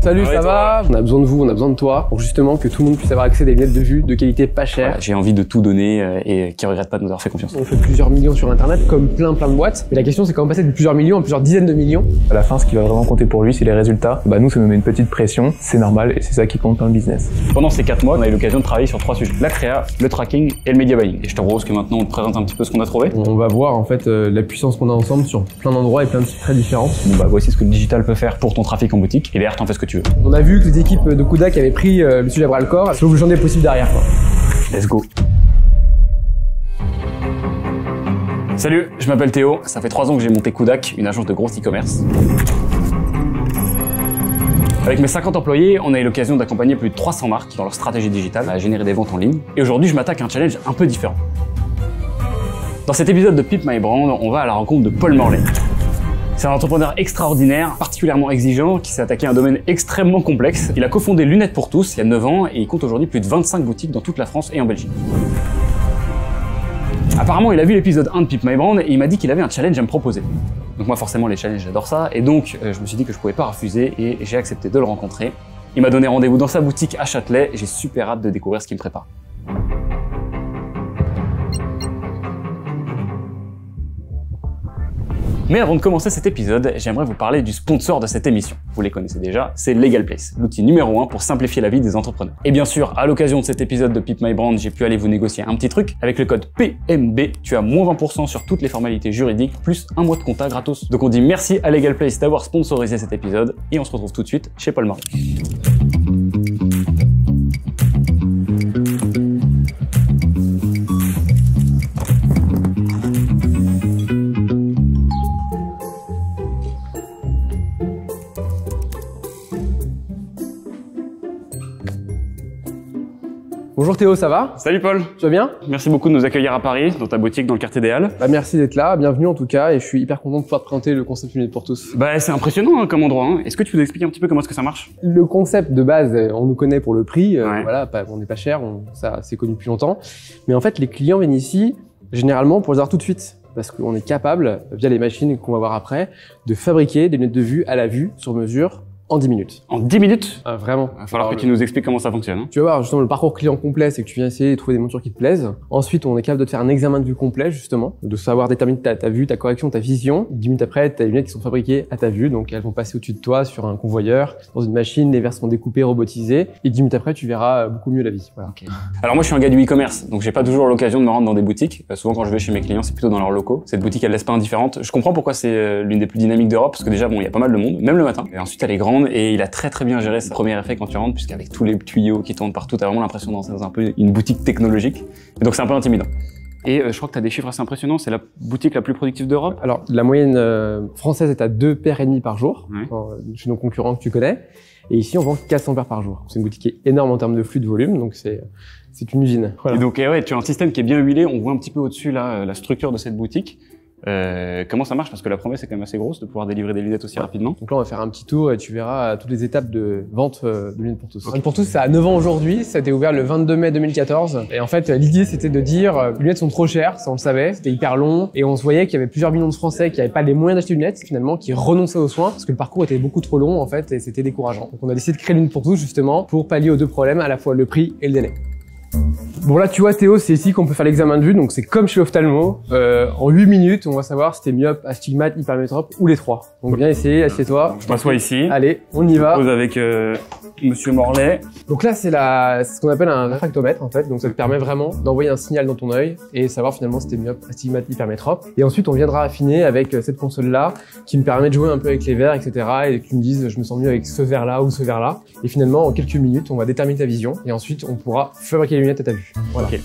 Salut, ça va? On a besoin de vous, on a besoin de toi pour justement que tout le monde puisse avoir accès à des lunettes de vue de qualité pas chère. Voilà, j'ai envie de tout donner et qui regrette pas de nous avoir fait confiance. On fait plusieurs millions sur internet comme plein de boîtes. Mais la question c'est comment passer de plusieurs millions à plusieurs dizaines de millions. À la fin, ce qui va vraiment compter pour lui, c'est les résultats. Bah nous, ça nous met une petite pression, c'est normal et c'est ça qui compte dans le business. Pendant ces 4 mois, on a eu l'occasion de travailler sur 3 sujets. La créa, le tracking et le media buying. Et je te propose que maintenant on te présente un petit peu ce qu'on a trouvé. On va voir en fait la puissance qu'on a ensemble sur plein d'endroits et plein de sites très différents. Bon bah voici ce que le digital peut faire pour ton trafic en boutique. Et derrière, t'en fais ce que tu veux. On a vu que les équipes de Kudak avaient pris le sujet bras le corps. C'est le plus j'en ai possible derrière quoi. Let's go. Salut, je m'appelle Théo. Ça fait 3 ans que j'ai monté Kudak, une agence de gros e-commerce. Avec mes 50 employés, on a eu l'occasion d'accompagner plus de 300 marques dans leur stratégie digitale à générer des ventes en ligne. Et aujourd'hui, je m'attaque à un challenge un peu différent. Dans cet épisode de Pimp My Brand, on va à la rencontre de Paul Morlet. C'est un entrepreneur extraordinaire, particulièrement exigeant, qui s'est attaqué à un domaine extrêmement complexe. Il a cofondé Lunettes pour tous il y a 9 ans et il compte aujourd'hui plus de 25 boutiques dans toute la France et en Belgique. Apparemment, il a vu l'épisode 1 de Pimp My Brand et il m'a dit qu'il avait un challenge à me proposer. Donc moi, forcément, les challenges, j'adore ça. Et donc, je me suis dit que je pouvais pas refuser et j'ai accepté de le rencontrer. Il m'a donné rendez-vous dans sa boutique à Châtelet et j'ai super hâte de découvrir ce qu'il me prépare. Mais avant de commencer cet épisode, j'aimerais vous parler du sponsor de cette émission. Vous les connaissez déjà, c'est LegalPlace, l'outil numéro 1 pour simplifier la vie des entrepreneurs. Et bien sûr, à l'occasion de cet épisode de Pimp My Brand, j'ai pu aller vous négocier un petit truc. Avec le code PMB, tu as moins 20% sur toutes les formalités juridiques, plus un mois de compta gratos. Donc on dit merci à LegalPlace d'avoir sponsorisé cet épisode, et on se retrouve tout de suite chez Paul Morlet. Bonjour Théo, ça va? Salut Paul. Tu vas bien? Merci beaucoup de nous accueillir à Paris, dans ta boutique dans le quartier des Halles. Bah merci d'être là, bienvenue en tout cas, et je suis hyper content de pouvoir te présenter le concept Lunettes pour tous. Bah c'est impressionnant hein, comme endroit. Hein. Est-ce que tu peux nous expliquer un petit peu comment est-ce que ça marche? Le concept de base, on nous connaît pour le prix, Ouais. voilà, on n'est pas cher, ça c'est connu depuis longtemps. Mais en fait, les clients viennent ici généralement pour les avoir tout de suite. Parce qu'on est capable, via les machines qu'on va voir après, de fabriquer des lunettes de vue à la vue, sur mesure, en 10 minutes. En 10 minutes? Vraiment. Il va falloir que tu nous expliques comment ça fonctionne. Hein. Tu vas voir, justement, le parcours client complet, c'est que tu viens essayer de trouver des montures qui te plaisent. Ensuite, on est capable de te faire un examen de vue complet, justement, de savoir déterminer ta vue, ta correction, ta vision. 10 minutes après, tu as des lunettes qui sont fabriquées à ta vue, donc elles vont passer au-dessus de toi sur un convoyeur, dans une machine, les verres seront découpés, robotisés, et 10 minutes après, tu verras beaucoup mieux la vie. Voilà. Okay. Alors moi, je suis un gars du e-commerce, donc j'ai pas toujours l'occasion de me rendre dans des boutiques. Souvent, quand je vais chez mes clients, c'est plutôt dans leurs locaux. Cette boutique, elle laisse pas indifférente. Je comprends pourquoi c'est l'une des plus dynamiques d'Europe, parce que déjà, bon, il y a pas mal de monde, même le matin. Et ensuite, elle est grande et il a très bien géré ce premier effet quand tu rentres, puisqu'avec tous les tuyaux qui tournent partout, t'as vraiment l'impression d'entrer dans un peu une boutique technologique. Et donc c'est un peu intimidant. Et je crois que tu as des chiffres assez impressionnants, c'est la boutique la plus productive d'Europe. Alors, la moyenne française est à 2 paires et demie par jour, Ouais. Chez nos concurrents que tu connais. Et ici, on vend 400 paires par jour. C'est une boutique qui est énorme en termes de flux de volume, donc c'est une usine. Voilà. Et donc ouais, tu as un système qui est bien huilé, on voit un petit peu au-dessus là la structure de cette boutique. Comment ça marche? Parce que la promesse est quand même assez grosse de pouvoir délivrer des lunettes aussi rapidement. Donc là, on va faire un petit tour et tu verras toutes les étapes de vente de Lunettes pour tous. Lunettes pour tous, ça a 9 ans aujourd'hui. Ça a été ouvert le 22 mai 2014. Et en fait, l'idée, c'était de dire les lunettes sont trop chères, ça on le savait. C'était hyper long. Et on se voyait qu'il y avait plusieurs millions de Français qui n'avaient pas les moyens d'acheter des lunettes, finalement, qui renonçaient aux soins parce que le parcours était beaucoup trop long, en fait, et c'était décourageant. Donc on a décidé de créer Lunettes pour tous, justement, pour pallier aux deux problèmes, à la fois le prix et le délai. Bon là tu vois Théo, c'est ici qu'on peut faire l'examen de vue, donc c'est comme chez l'ophtalmo. En 8 minutes, on va savoir si t'es myope, astigmate, hypermétrope ou les trois. Donc viens essayer, assieds-toi. Je m'assois ici. Allez, on y va. Je pose avec Monsieur Morlet. Donc là c'est ce qu'on appelle un réfractomètre en fait, donc ça te permet vraiment d'envoyer un signal dans ton œil et savoir finalement si t'es myope, astigmate, hypermétrope. Et ensuite on viendra affiner avec cette console là qui me permet de jouer un peu avec les verres, etc. et que tu me dises je me sens mieux avec ce verre là ou ce verre là. Et finalement en quelques minutes on va déterminer ta vision et ensuite on pourra fabriquer les lunettes à ta vue. Voilà. Okay.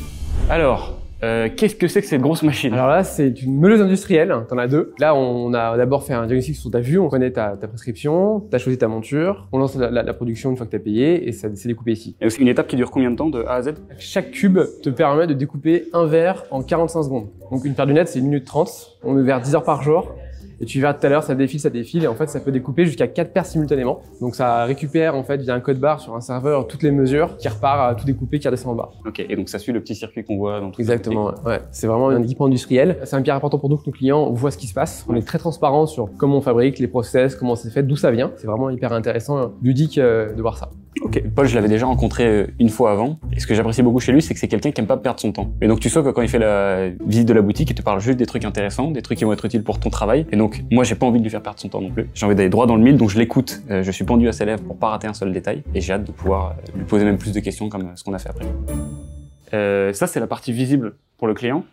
Alors, qu'est-ce que c'est que cette grosse machine? Alors là, c'est une meuleuse industrielle, t'en as deux. Là, on a d'abord fait un diagnostic sur ta vue, on connaît ta prescription, t'as choisi ta monture, on lance la production une fois que t'as payé et ça c'est découpé ici. Et c'est une étape qui dure combien de temps de A à Z? Chaque cube te permet de découper un verre en 45 secondes. Donc une paire de lunettes, c'est 1 minute 30, on met vers 10 heures par jour. Et tu verras tout à l'heure, ça défile, et en fait, ça peut découper jusqu'à 4 paires simultanément. Donc ça récupère en fait via un code barre sur un serveur toutes les mesures, qui repart à tout découper, qui redescend en bas. Ok, et donc ça suit le petit circuit qu'on voit dans tout. Exactement, ouais. C'est vraiment un équipement industriel. C'est hyper important pour nous que nos clients voient ce qui se passe. On est très transparent sur comment on fabrique, les process, comment c'est fait, d'où ça vient. C'est vraiment hyper intéressant, ludique de voir ça. Ok, Paul, je l'avais déjà rencontré une fois avant. Et ce que j'apprécie beaucoup chez lui, c'est que c'est quelqu'un qui aime pas perdre son temps. Et donc tu sais que quand il fait la visite de la boutique, il te parle juste des trucs intéressants, des trucs qui vont être utiles pour ton travail. Et donc moi, j'ai pas envie de lui faire perdre son temps non plus. J'ai envie d'aller droit dans le mille, donc je l'écoute. Je suis pendu à ses lèvres pour pas rater un seul détail. Et j'ai hâte de pouvoir lui poser même plus de questions comme ce qu'on a fait après. Ça, c'est la partie visible pour le client.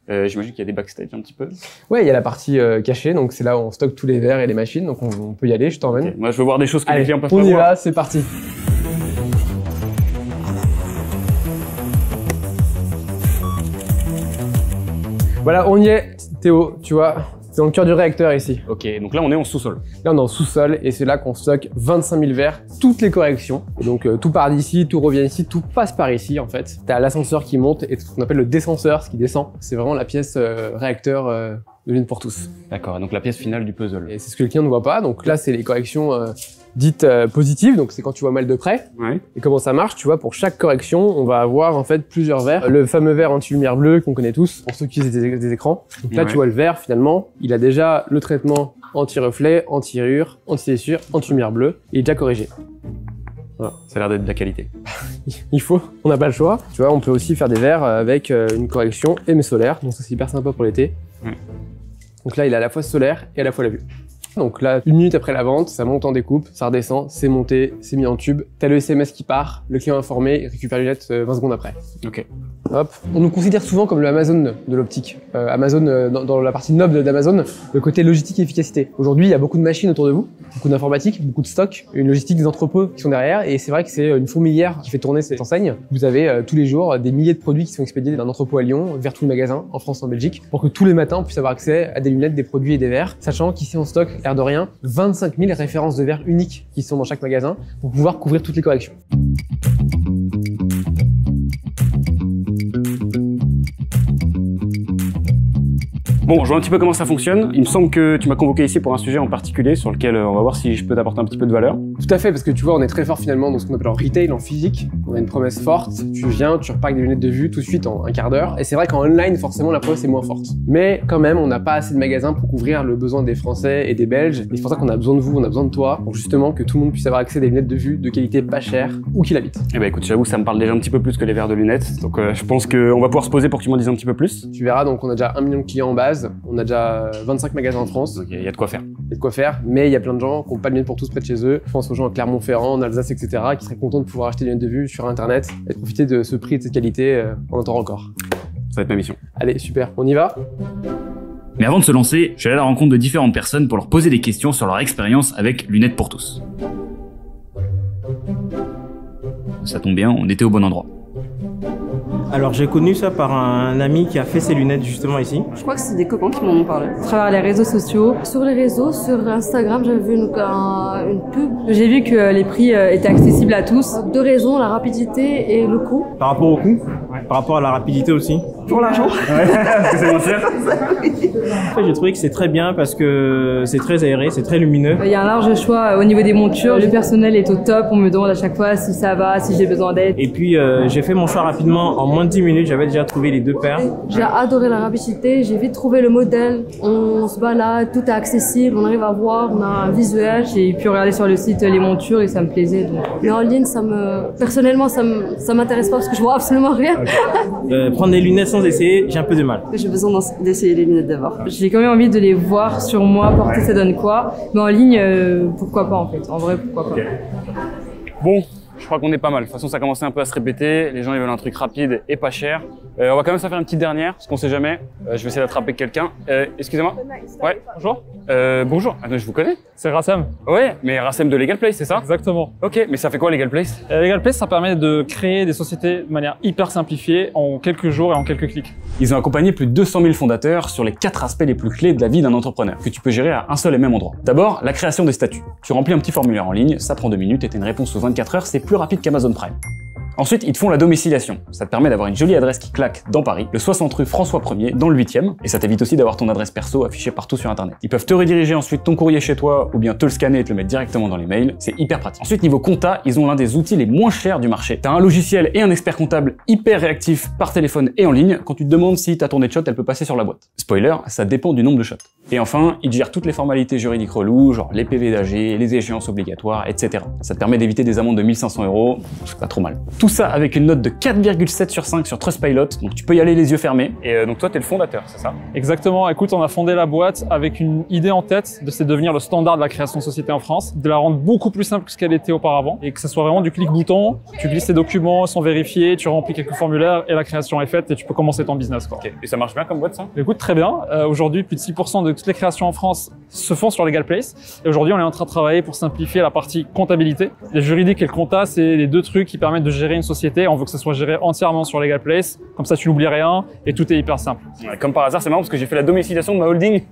J'imagine qu'il y a des backstage un petit peu. Ouais, il y a la partie cachée, donc c'est là où on stocke tous les verres et les machines, donc on peut y aller, je t'emmène. Okay. Moi, je veux voir des choses que les clients peuvent pas voir. On y va, c'est parti. Voilà, on y est, Théo, tu vois, c'est dans le cœur du réacteur ici. Ok, donc là on est en sous-sol. Là on est en sous-sol et c'est là qu'on stocke 25 000 verres, toutes les corrections. Et donc tout part d'ici, tout revient ici, tout passe par ici en fait. T'as l'ascenseur qui monte et ce qu'on appelle le descenseur, ce qui descend. C'est vraiment la pièce réacteur de l'une pour tous. D'accord, donc la pièce finale du puzzle. Et c'est ce que le client ne voit pas, donc là c'est les corrections dites positives, donc c'est quand tu vois mal de près. Ouais. Et comment ça marche, tu vois, pour chaque correction, on va avoir en fait plusieurs verres. Le fameux verre anti-lumière bleue qu'on connaît tous, pour ceux qui utilisent des écrans. Donc là, tu vois le verre, finalement, il a déjà le traitement anti-reflet, anti-rayure, anti-tessure, anti-lumière bleue, et il est déjà corrigé. Voilà. Ça a l'air d'être de la qualité. Il faut, on n'a pas le choix. Tu vois, on peut aussi faire des verres avec une correction solaire, donc ça c'est hyper sympa pour l'été. Donc là, il a à la fois solaire et à la fois la vue. Donc là, 1 minute après la vente, ça monte en découpe, ça redescend, c'est monté, c'est mis en tube. T'as le SMS qui part, le client informé, il récupère les lunettes 20 secondes après. Ok. Hop. On nous considère souvent comme le Amazon de l'optique. Amazon, dans la partie noble d'Amazon, le côté logistique et efficacité. Aujourd'hui, il y a beaucoup de machines autour de vous, beaucoup d'informatique, beaucoup de stock, une logistique des entrepôts qui sont derrière, et c'est vrai que c'est une fourmilière qui fait tourner cette enseigne. Vous avez tous les jours des milliers de produits qui sont expédiés d'un entrepôt à Lyon vers tout le magasin, en France, en Belgique, pour que tous les matins on puisse avoir accès à des lunettes, des produits et des verres, sachant qu'ici on stocke, l'air de rien, 25 000 références de verres uniques qui sont dans chaque magasin pour pouvoir couvrir toutes les collections. Bon, je vois un petit peu comment ça fonctionne. Il me semble que tu m'as convoqué ici pour un sujet en particulier sur lequel on va voir si je peux t'apporter un petit peu de valeur. Tout à fait, parce que tu vois, on est très fort finalement dans ce qu'on appelle en retail, en physique. On a une promesse forte, tu viens, tu repacks des lunettes de vue tout de suite en un quart d'heure. Et c'est vrai qu'en online, forcément, la promesse est moins forte. Mais quand même, on n'a pas assez de magasins pour couvrir le besoin des Français et des Belges. Et c'est pour ça qu'on a besoin de vous, on a besoin de toi, pour justement que tout le monde puisse avoir accès à des lunettes de vue de qualité pas chère, où qu'il habite. Eh ben écoute, j'avoue, ça me parle déjà un petit peu plus que les verres de lunettes. Donc je pense qu'on va pouvoir se poser pour que tu m'en dises un petit peu plus. Tu verras, donc on a déjà 1 million de clients en base, on a déjà 25 magasins en France. Donc il y a de quoi faire. Il y a de quoi faire, mais il y a plein de gens qui n'ont pas de lunettes pour tous près de chez eux. Je pense aux gens à Clermont-Ferrand, en Alsace, etc., qui seraient contents de pouvoir acheter des lunettes de vue sur Internet et de profiter de ce prix et de cette qualité. On entend encore. Ça va être ma mission. Allez, super, on y va? Mais avant de se lancer, je suis allé à la rencontre de différentes personnes pour leur poser des questions sur leur expérience avec Lunettes pour tous. Ça tombe bien, on était au bon endroit. Alors j'ai connu ça par un ami qui a fait ses lunettes justement ici. Je crois que c'est des copains qui m'en ont parlé. À travers les réseaux sociaux. Sur les réseaux, sur Instagram, j'avais vu une pub. J'ai vu que les prix étaient accessibles à tous. 2 raisons, la rapidité et le coût. Par rapport au coût, par rapport à la rapidité aussi. Pour l'argent. Ouais, parce que c'est moins cher. En fait, j'ai trouvé que c'est très bien parce que c'est très aéré, c'est très lumineux. Il y a un large choix au niveau des montures. Le personnel est au top. On me demande à chaque fois si ça va, si j'ai besoin d'aide. Et puis j'ai fait mon choix rapidement. En moins de 10 minutes, j'avais déjà trouvé les 2 paires. J'ai adoré la rapidité. J'ai vite trouvé le modèle. On se balade, tout est accessible. On arrive à voir, on a un visuel. J'ai pu regarder sur le site les montures et ça me plaisait. Donc. Mais en ligne, personnellement, ça m'intéresse pas parce que je vois absolument rien. Prendre des lunettes sans essayer, j'ai un peu de mal. J'ai besoin d'essayer les lunettes d'abord. J'ai quand même envie de les voir sur moi, porter ça donne quoi. Mais en ligne, pourquoi pas en fait. En vrai, pourquoi pas. Okay. Bon, je crois qu'on est pas mal. De toute façon, ça commençait un peu à se répéter. Les gens, ils veulent un truc rapide et pas cher. On va quand même se faire une petite dernière, parce qu'on sait jamais. Je vais essayer d'attraper quelqu'un. Excusez-moi. Ouais, bonjour. Bonjour. Attends, je vous connais. C'est Rassam. Ouais, mais Rassam de Legal Place, c'est ça? Exactement. Ok, mais ça fait quoi Legal Place? Legal Place, ça permet de créer des sociétés de manière hyper simplifiée en quelques jours et en quelques clics. Ils ont accompagné plus de 200 000 fondateurs sur les 4 aspects les plus clés de la vie d'un entrepreneur, que tu peux gérer à un seul et même endroit. D'abord, la création des statuts. Tu remplis un petit formulaire en ligne, ça prend 2 minutes et t'as une réponse sous 24 heures, c'est plus rapide qu'Amazon Prime. Ensuite, ils te font la domiciliation. Ça te permet d'avoir une jolie adresse qui claque dans Paris, le 60 rue François 1er, dans le 8e, et ça t'évite aussi d'avoir ton adresse perso affichée partout sur internet. Ils peuvent te rediriger ensuite ton courrier chez toi, ou bien te le scanner et te le mettre directement dans les mails. C'est hyper pratique. Ensuite, niveau compta, ils ont l'un des outils les moins chers du marché. T'as un logiciel et un expert comptable hyper réactif par téléphone et en ligne. Quand tu te demandes si ta tournée de shot, elle peut passer sur la boîte. Spoiler, ça dépend du nombre de shots. Et enfin, ils gèrent toutes les formalités juridiques reloues, genre les PV d'AG, les échéances obligatoires, etc. Ça te permet d'éviter des amendes de 1500 €, c'est pas trop mal. Tout ça avec une note de 4,7 sur 5 sur Trustpilot, donc tu peux y aller les yeux fermés. Et donc toi, t'es le fondateur, c'est ça? Exactement. Écoute, on a fondé la boîte avec une idée en tête de devenir le standard de la création de société en France, de la rendre beaucoup plus simple que ce qu'elle était auparavant, et que ce soit vraiment du clic-bouton, tu glisses tes documents, ils sont vérifiés, tu remplis quelques formulaires et la création est faite et tu peux commencer ton business, quoi. Okay. Et ça marche bien comme boîte, ça? Écoute, très bien. Aujourd'hui, plus de 6% de toutes les créations en France se font sur LegalPlace. Et aujourd'hui, on est en train de travailler pour simplifier la partie comptabilité. Les juridiques et le compta, c'est les deux trucs qui permettent de gérer une société. On veut que ça soit géré entièrement sur LegalPlace. Comme ça, tu n'oublies rien et tout est hyper simple. Ouais, comme par hasard, c'est marrant parce que j'ai fait la domiciliation de ma holding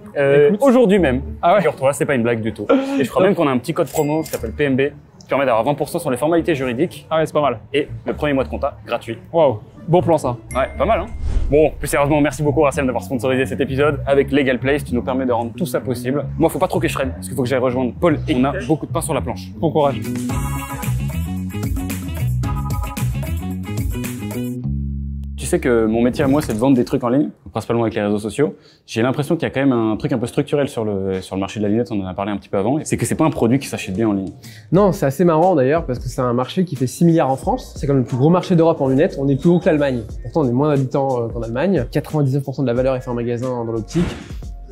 aujourd'hui même. Ah ouais? Figure-toi, c'est pas une blague du tout. Et je crois même qu'on a un petit code promo qui s'appelle PMB qui permet d'avoir 20% sur les formalités juridiques. Ah ouais, c'est pas mal. Et le premier mois de compta gratuit. Waouh, bon plan ça. Ouais, pas mal, hein. Bon, plus sérieusement, merci beaucoup Racem d'avoir sponsorisé cet épisode. Avec LegalPlace, tu nous permets de rendre tout ça possible. Moi, faut pas trop que je freine parce qu'il faut que j'aille rejoindre Paul et on a beaucoup de pain sur la planche. Bon courage. Tu sais que mon métier à moi, c'est de vendre des trucs en ligne, principalement avec les réseaux sociaux. J'ai l'impression qu'il y a quand même un truc un peu structurel sur le marché de la lunette, on en a parlé un petit peu avant, c'est que c'est pas un produit qui s'achète bien en ligne. Non, c'est assez marrant d'ailleurs, parce que c'est un marché qui fait 6 milliards en France. C'est quand même le plus gros marché d'Europe en lunettes. On est plus haut que l'Allemagne. Pourtant, on est moins d'habitants qu'en Allemagne. 99% de la valeur est fait en magasin dans l'optique.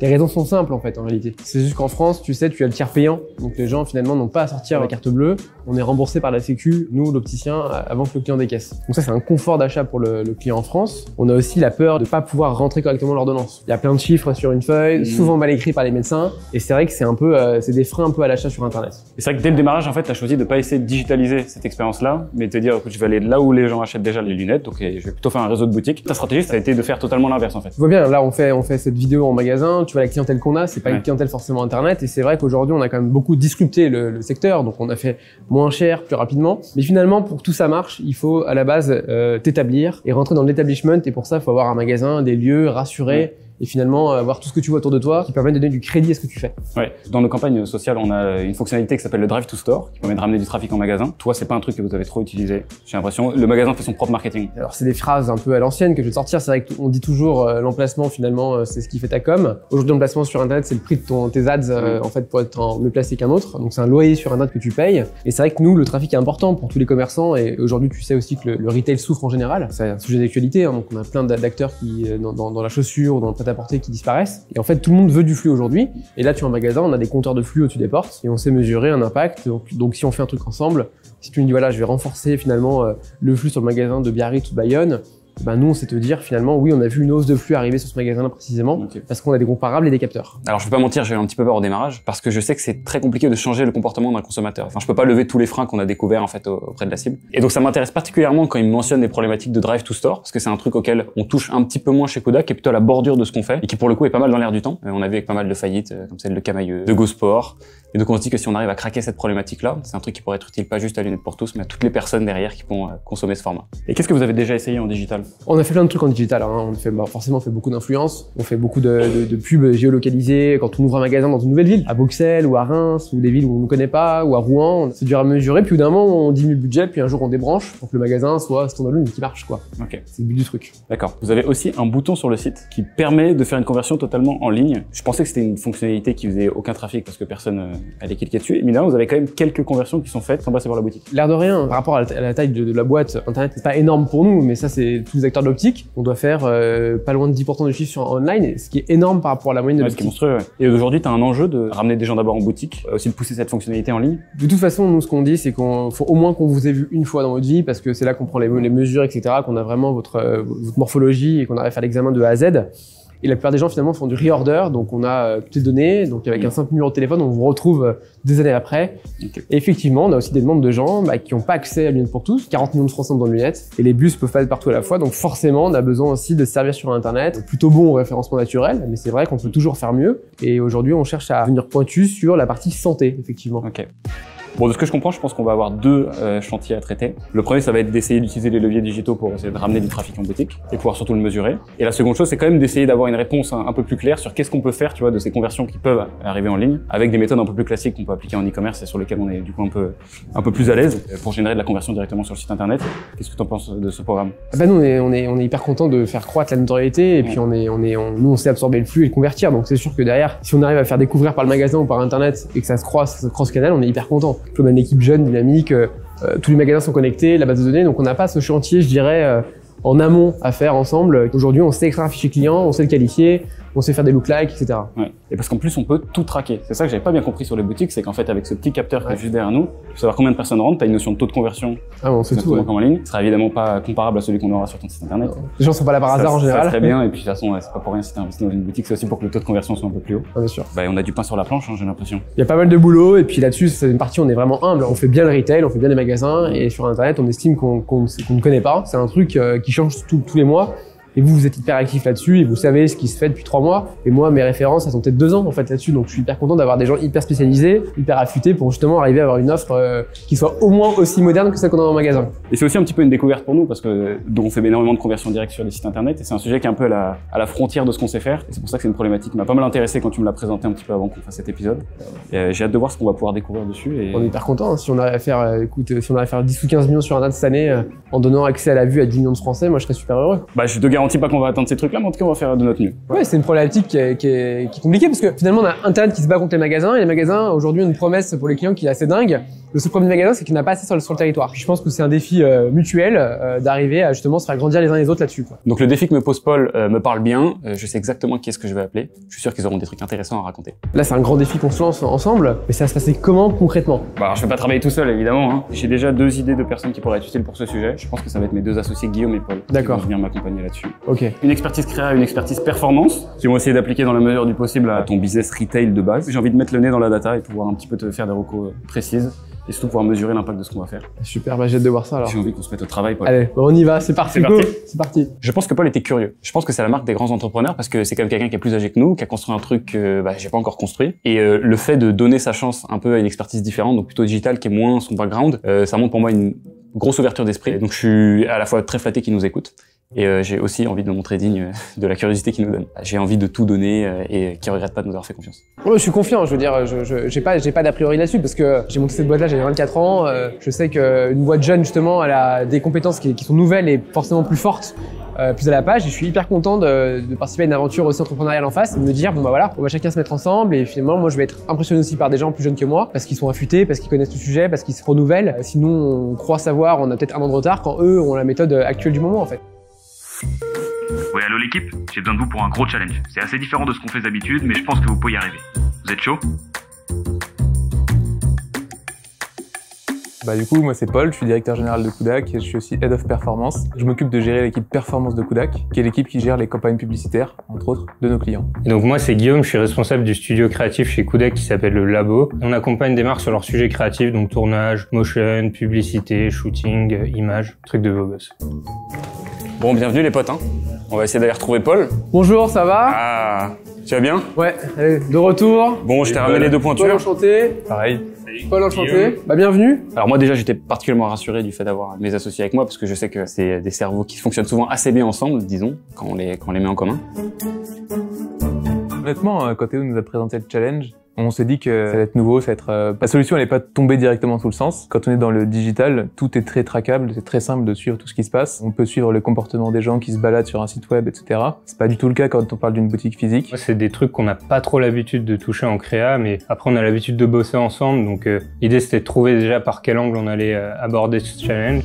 Les raisons sont simples en fait en réalité. C'est juste qu'en France, tu sais, tu as le tiers payant. Donc les gens finalement n'ont pas à sortir la carte bleue. On est remboursé par la Sécu, nous l'opticien, avant que le client décaisse. Donc ça c'est un confort d'achat pour le client en France. On a aussi la peur de pas pouvoir rentrer correctement l'ordonnance. Il y a plein de chiffres sur une feuille, souvent mal écrits par les médecins. Et c'est vrai que c'est un peu, c'est des freins un peu à l'achat sur Internet. Et c'est vrai que dès le démarrage, en fait, tu as choisi de pas essayer de digitaliser cette expérience-là, mais de te dire, écoute, je vais aller là où les gens achètent déjà les lunettes, donc je vais plutôt faire un réseau de boutiques. Ta stratégie, ça a été de faire totalement l'inverse en fait. Tu vois bien, là on fait cette vidéo en magasin, tu vois la clientèle qu'on a, c'est pas une clientèle forcément Internet, et c'est vrai qu'aujourd'hui on a quand même beaucoup disrupté le secteur, donc on a fait moins cher, plus rapidement. Mais finalement, pour que tout ça marche, il faut à la base t'établir et rentrer dans l'établissement, et pour ça, il faut avoir un magasin, des lieux rassurés. Et finalement avoir tout ce que tu vois autour de toi qui permet de donner du crédit à ce que tu fais. Ouais. Dans nos campagnes sociales, on a une fonctionnalité qui s'appelle le Drive to Store, qui permet de ramener du trafic en magasin. Toi, c'est pas un truc que vous avez trop utilisé. J'ai l'impression, le magasin fait son propre marketing. Alors c'est des phrases un peu à l'ancienne que je vais sortir. C'est vrai qu'on dit toujours l'emplacement finalement, c'est ce qui fait ta com. Aujourd'hui, l'emplacement sur Internet, c'est le prix de tes ads en fait pour être mieux placé qu'un autre. Donc c'est un loyer sur Internet que tu payes. Et c'est vrai que nous, le trafic est important pour tous les commerçants. Et aujourd'hui, tu sais aussi que le retail souffre en général. C'est un sujet d'actualité. Hein, donc on a plein d'acteurs qui dans la chaussure ou dans le prêt-à-porter qui disparaissent. Et en fait, tout le monde veut du flux aujourd'hui. Et là, tu es en magasin, on a des compteurs de flux au-dessus des portes et on sait mesurer un impact. Donc si on fait un truc ensemble, si tu me dis voilà, je vais renforcer finalement le flux sur le magasin de Biarritz ou de Bayonne, ben nous on sait te dire finalement oui, on a vu une hausse de flux arriver sur ce magasin-là précisément parce qu'on a des comparables et des capteurs. Alors je vais pas mentir, j'ai eu un petit peu peur au démarrage parce que je sais que c'est très compliqué de changer le comportement d'un consommateur. Enfin, je peux pas lever tous les freins qu'on a découverts en fait auprès de la cible. Et donc ça m'intéresse particulièrement quand ils me mentionnent des problématiques de drive to store parce que c'est un truc auquel on touche un petit peu moins chez Kodak, qui est plutôt à la bordure de ce qu'on fait et qui pour le coup est pas mal dans l'air du temps. On a vu avec pas mal de faillites comme celle de Camailleux, de GoSport. Et donc on se dit que si on arrive à craquer cette problématique-là, c'est un truc qui pourrait être utile pas juste à Lunettes pour tous, mais à toutes les personnes derrière qui vont consommer ce format. Et qu'est-ce que vous avez déjà essayé en digital? On a fait plein de trucs en digital. Hein. Forcément, on fait beaucoup d'influence. On fait beaucoup de pubs géolocalisées quand on ouvre un magasin dans une nouvelle ville, à Bruxelles ou à Reims ou des villes où on ne connaît pas ou à Rouen. C'est dur à mesurer. Puis d'un moment, on diminue le budget, puis un jour on débranche pour que le magasin soit standalone et qui marche quoi. Ok. C'est le but du truc. D'accord. Vous avez aussi un bouton sur le site qui permet de faire une conversion totalement en ligne. Je pensais que c'était une fonctionnalité qui faisait aucun trafic parce que personne allait cliquer dessus. Mais là, vous avez quand même quelques conversions qui sont faites sans passer par la boutique. L'air de rien, par rapport à la taille de la boîte, Internet c'est pas énorme pour nous, mais ça c'est tous les acteurs de l'optique. On doit faire pas loin de 10% de chiffre sur online, ce qui est énorme par rapport à la moyenne de l'optique. Ce qui est monstrueux, ouais. Et aujourd'hui, tu as un enjeu de ramener des gens d'abord en boutique, aussi de pousser cette fonctionnalité en ligne. De toute façon, nous ce qu'on dit, c'est qu'on faut au moins qu'on vous ait vu une fois dans votre vie, parce que c'est là qu'on prend les mesures, etc., qu'on a vraiment votre morphologie et qu'on arrive à faire l'examen de A à Z. Et la plupart des gens finalement font du reorder, donc on a toutes les données, donc avec un simple numéro de téléphone, on vous retrouve des années après. Okay. Et effectivement, on a aussi des demandes de gens qui n'ont pas accès à Lunettes pour tous, 40 millions de Français dans lunettes, et les bus peuvent pas être partout à la fois, donc forcément on a besoin aussi de se servir sur Internet, plutôt bon au référencement naturel, mais c'est vrai qu'on peut toujours faire mieux, et aujourd'hui on cherche à venir pointu sur la partie santé, effectivement. Okay. Bon, de ce que je comprends, je pense qu'on va avoir deux chantiers à traiter. Le premier, ça va être d'essayer d'utiliser les leviers digitaux pour essayer de ramener du trafic en boutique et pouvoir surtout le mesurer. Et la seconde chose, c'est quand même d'essayer d'avoir une réponse un peu plus claire sur qu'est-ce qu'on peut faire, tu vois, de ces conversions qui peuvent arriver en ligne, avec des méthodes un peu plus classiques qu'on peut appliquer en e-commerce et sur lesquelles on est du coup un peu plus à l'aise pour générer de la conversion directement sur le site internet. Qu'est-ce que tu en penses de ce programme? Bah nous, on est hyper content de faire croître la notoriété et puis nous, on sait absorber le flux et le convertir. Donc c'est sûr que derrière, si on arrive à faire découvrir par le magasin ou par internet et que ça se cross canal, on est hyper content. On a une équipe jeune, dynamique, tous les magasins sont connectés, la base de données, donc on n'a pas ce chantier, je dirais, en amont à faire ensemble. Aujourd'hui, on sait extraire un fichier client, on sait le qualifier, on sait faire des look-like, etc. Ouais. Et parce qu'en plus, on peut tout traquer. C'est ça que j'avais pas bien compris sur les boutiques, c'est qu'en fait, avec ce petit capteur qui est juste derrière nous, tu peux savoir combien de personnes rentrent, t'as une notion de taux de conversion. Ah, on sait tout, ouais. En ligne. Ce sera évidemment pas comparable à celui qu'on aura sur ton site internet. Les gens sont pas là par hasard en général. Ça serait bien, et puis de toute façon, c'est pas pour rien si t'as investi dans une boutique, c'est aussi pour que le taux de conversion soit un peu plus haut. Ah, bien sûr. Bah, on a du pain sur la planche, hein, j'ai l'impression. Il y a pas mal de boulot, et puis là-dessus, c'est une partie, on est vraiment humble. On fait bien le retail, on fait bien les magasins, et sur internet, on estime qu'on ne connaît pas. C'est un truc qui change tous les mois. Et vous êtes hyper actif là-dessus et vous savez ce qui se fait depuis 3 mois. Et moi, mes références, elles sont peut-être 2 ans en fait là-dessus. Donc je suis hyper content d'avoir des gens hyper spécialisés, hyper affûtés pour justement arriver à avoir une offre qui soit au moins aussi moderne que celle qu'on a en magasin. Et c'est aussi un petit peu une découverte pour nous parce que on fait énormément de conversions directes sur les sites internet et c'est un sujet qui est un peu à la frontière de ce qu'on sait faire. Et c'est pour ça que c'est une problématique qui m'a pas mal intéressé quand tu me l'as présenté un petit peu avant qu'on fasse cet épisode. Et j'ai hâte de voir ce qu'on va pouvoir découvrir dessus. Et... On est hyper content. Hein. Si on arrive à faire, si on arrive à faire 10 ou 15 millions sur Internet cette année en donnant accès à la vue à 10 millions de Français, moi je serais super heureux. Bah je te garantis pas qu'on va atteindre ces trucs-là, mais en tout cas on va faire de notre mieux. Ouais, c'est une problématique qui est compliquée parce que finalement on a Internet qui se bat contre les magasins et les magasins aujourd'hui ont une promesse pour les clients qui est assez dingue. Le seul problème des magasins, c'est qu'il n'y en a pas assez sur le territoire. Puis je pense que c'est un défi mutuel d'arriver à justement se faire grandir les uns les autres là-dessus. Donc le défi que me pose Paul me parle bien. Je sais exactement qui est-ce que je vais appeler. Je suis sûr qu'ils auront des trucs intéressants à raconter. Là, c'est un grand défi qu'on se lance ensemble. Mais ça va se passer comment concrètement? Bah, alors, je vais pas travailler tout seul évidemment. Hein. J'ai déjà 2 idées de personnes qui pourraient être utiles pour ce sujet. Je pense que ça va être mes 2 associés Guillaume et Paul. D'accord. Qui vont venir m'accompagner là-dessus. Ok. Une expertise créa, une expertise performance. Qui vont essayer d'appliquer dans la mesure du possible à ton business retail de base. J'ai envie de mettre le nez dans la data et pouvoir un petit peu te faire des recos précises. Et surtout pouvoir mesurer l'impact de ce qu'on va faire. Super, bah j'ai hâte de voir ça alors. J'ai envie qu'on se mette au travail, Paul. Allez, on y va, c'est parti. C'est parti. Je pense que Paul était curieux. Je pense que c'est la marque des grands entrepreneurs parce que c'est quand même quelqu'un qui est plus âgé que nous, qui a construit un truc que j'ai pas encore construit. Et le fait de donner sa chance un peu à une expertise différente, donc plutôt digitale, qui est moins son background, ça montre pour moi une grosse ouverture d'esprit. Donc je suis à la fois très flatté qu'il nous écoute. Et j'ai aussi envie de me montrer digne de la curiosité qu'il nous donne. J'ai envie de tout donner et qu'il regrette pas de nous avoir fait confiance. Ouais, je suis confiant, je veux dire, j'ai pas d'a priori là-dessus parce que j'ai monté cette boîte-là, j'avais 24 ans. Je sais qu'une boîte jeune, justement, elle a des compétences qui sont nouvelles et forcément plus fortes, plus à la page. Et je suis hyper content de participer à une aventure aussi entrepreneuriale en face et de me dire, bon bah voilà, on va chacun se mettre ensemble et finalement, moi je vais être impressionné aussi par des gens plus jeunes que moi parce qu'ils sont affûtés, parce qu'ils connaissent le sujet, parce qu'ils se renouvellent. Sinon, on croit savoir, on a peut-être 1 an de retard quand eux ont la méthode actuelle du moment en fait. Ouais, allô l'équipe, j'ai besoin de vous pour un gros challenge. C'est assez différent de ce qu'on fait d'habitude, mais je pense que vous pouvez y arriver. Vous êtes chaud? Bah du coup, moi c'est Paul, je suis directeur général de Kudak et je suis aussi Head of Performance. Je m'occupe de gérer l'équipe Performance de Kudak, qui est l'équipe qui gère les campagnes publicitaires, entre autres, de nos clients. Et donc moi c'est Guillaume, je suis responsable du studio créatif chez Kudak qui s'appelle le Labo. On accompagne des marques sur leurs sujets créatifs, donc tournage, motion, publicité, shooting, image, trucs de beaux gosses. Bon, bienvenue les potes, hein. On va essayer d'aller retrouver Paul. Bonjour, ça va? Ah, tu vas bien? Ouais, allez, de retour. Bon, je t'ai ramené les 2 pointures. Paul enchanté. Pareil. Paul enchanté. Bah bienvenue. Alors moi déjà j'étais particulièrement rassuré du fait d'avoir mes associés avec moi parce que je sais que c'est des cerveaux qui fonctionnent souvent assez bien ensemble, disons, quand on les met en commun. Honnêtement, quand Théo nous a présenté le challenge, on s'est dit que ça allait être nouveau, ça va être... La solution elle n'est pas tombée directement sous le sens. Quand on est dans le digital, tout est très trackable, c'est très simple de suivre tout ce qui se passe. On peut suivre le comportement des gens qui se baladent sur un site web, etc. C'est pas du tout le cas quand on parle d'une boutique physique. C'est des trucs qu'on n'a pas trop l'habitude de toucher en créa, mais après on a l'habitude de bosser ensemble, donc l'idée c'était de trouver déjà par quel angle on allait aborder ce challenge.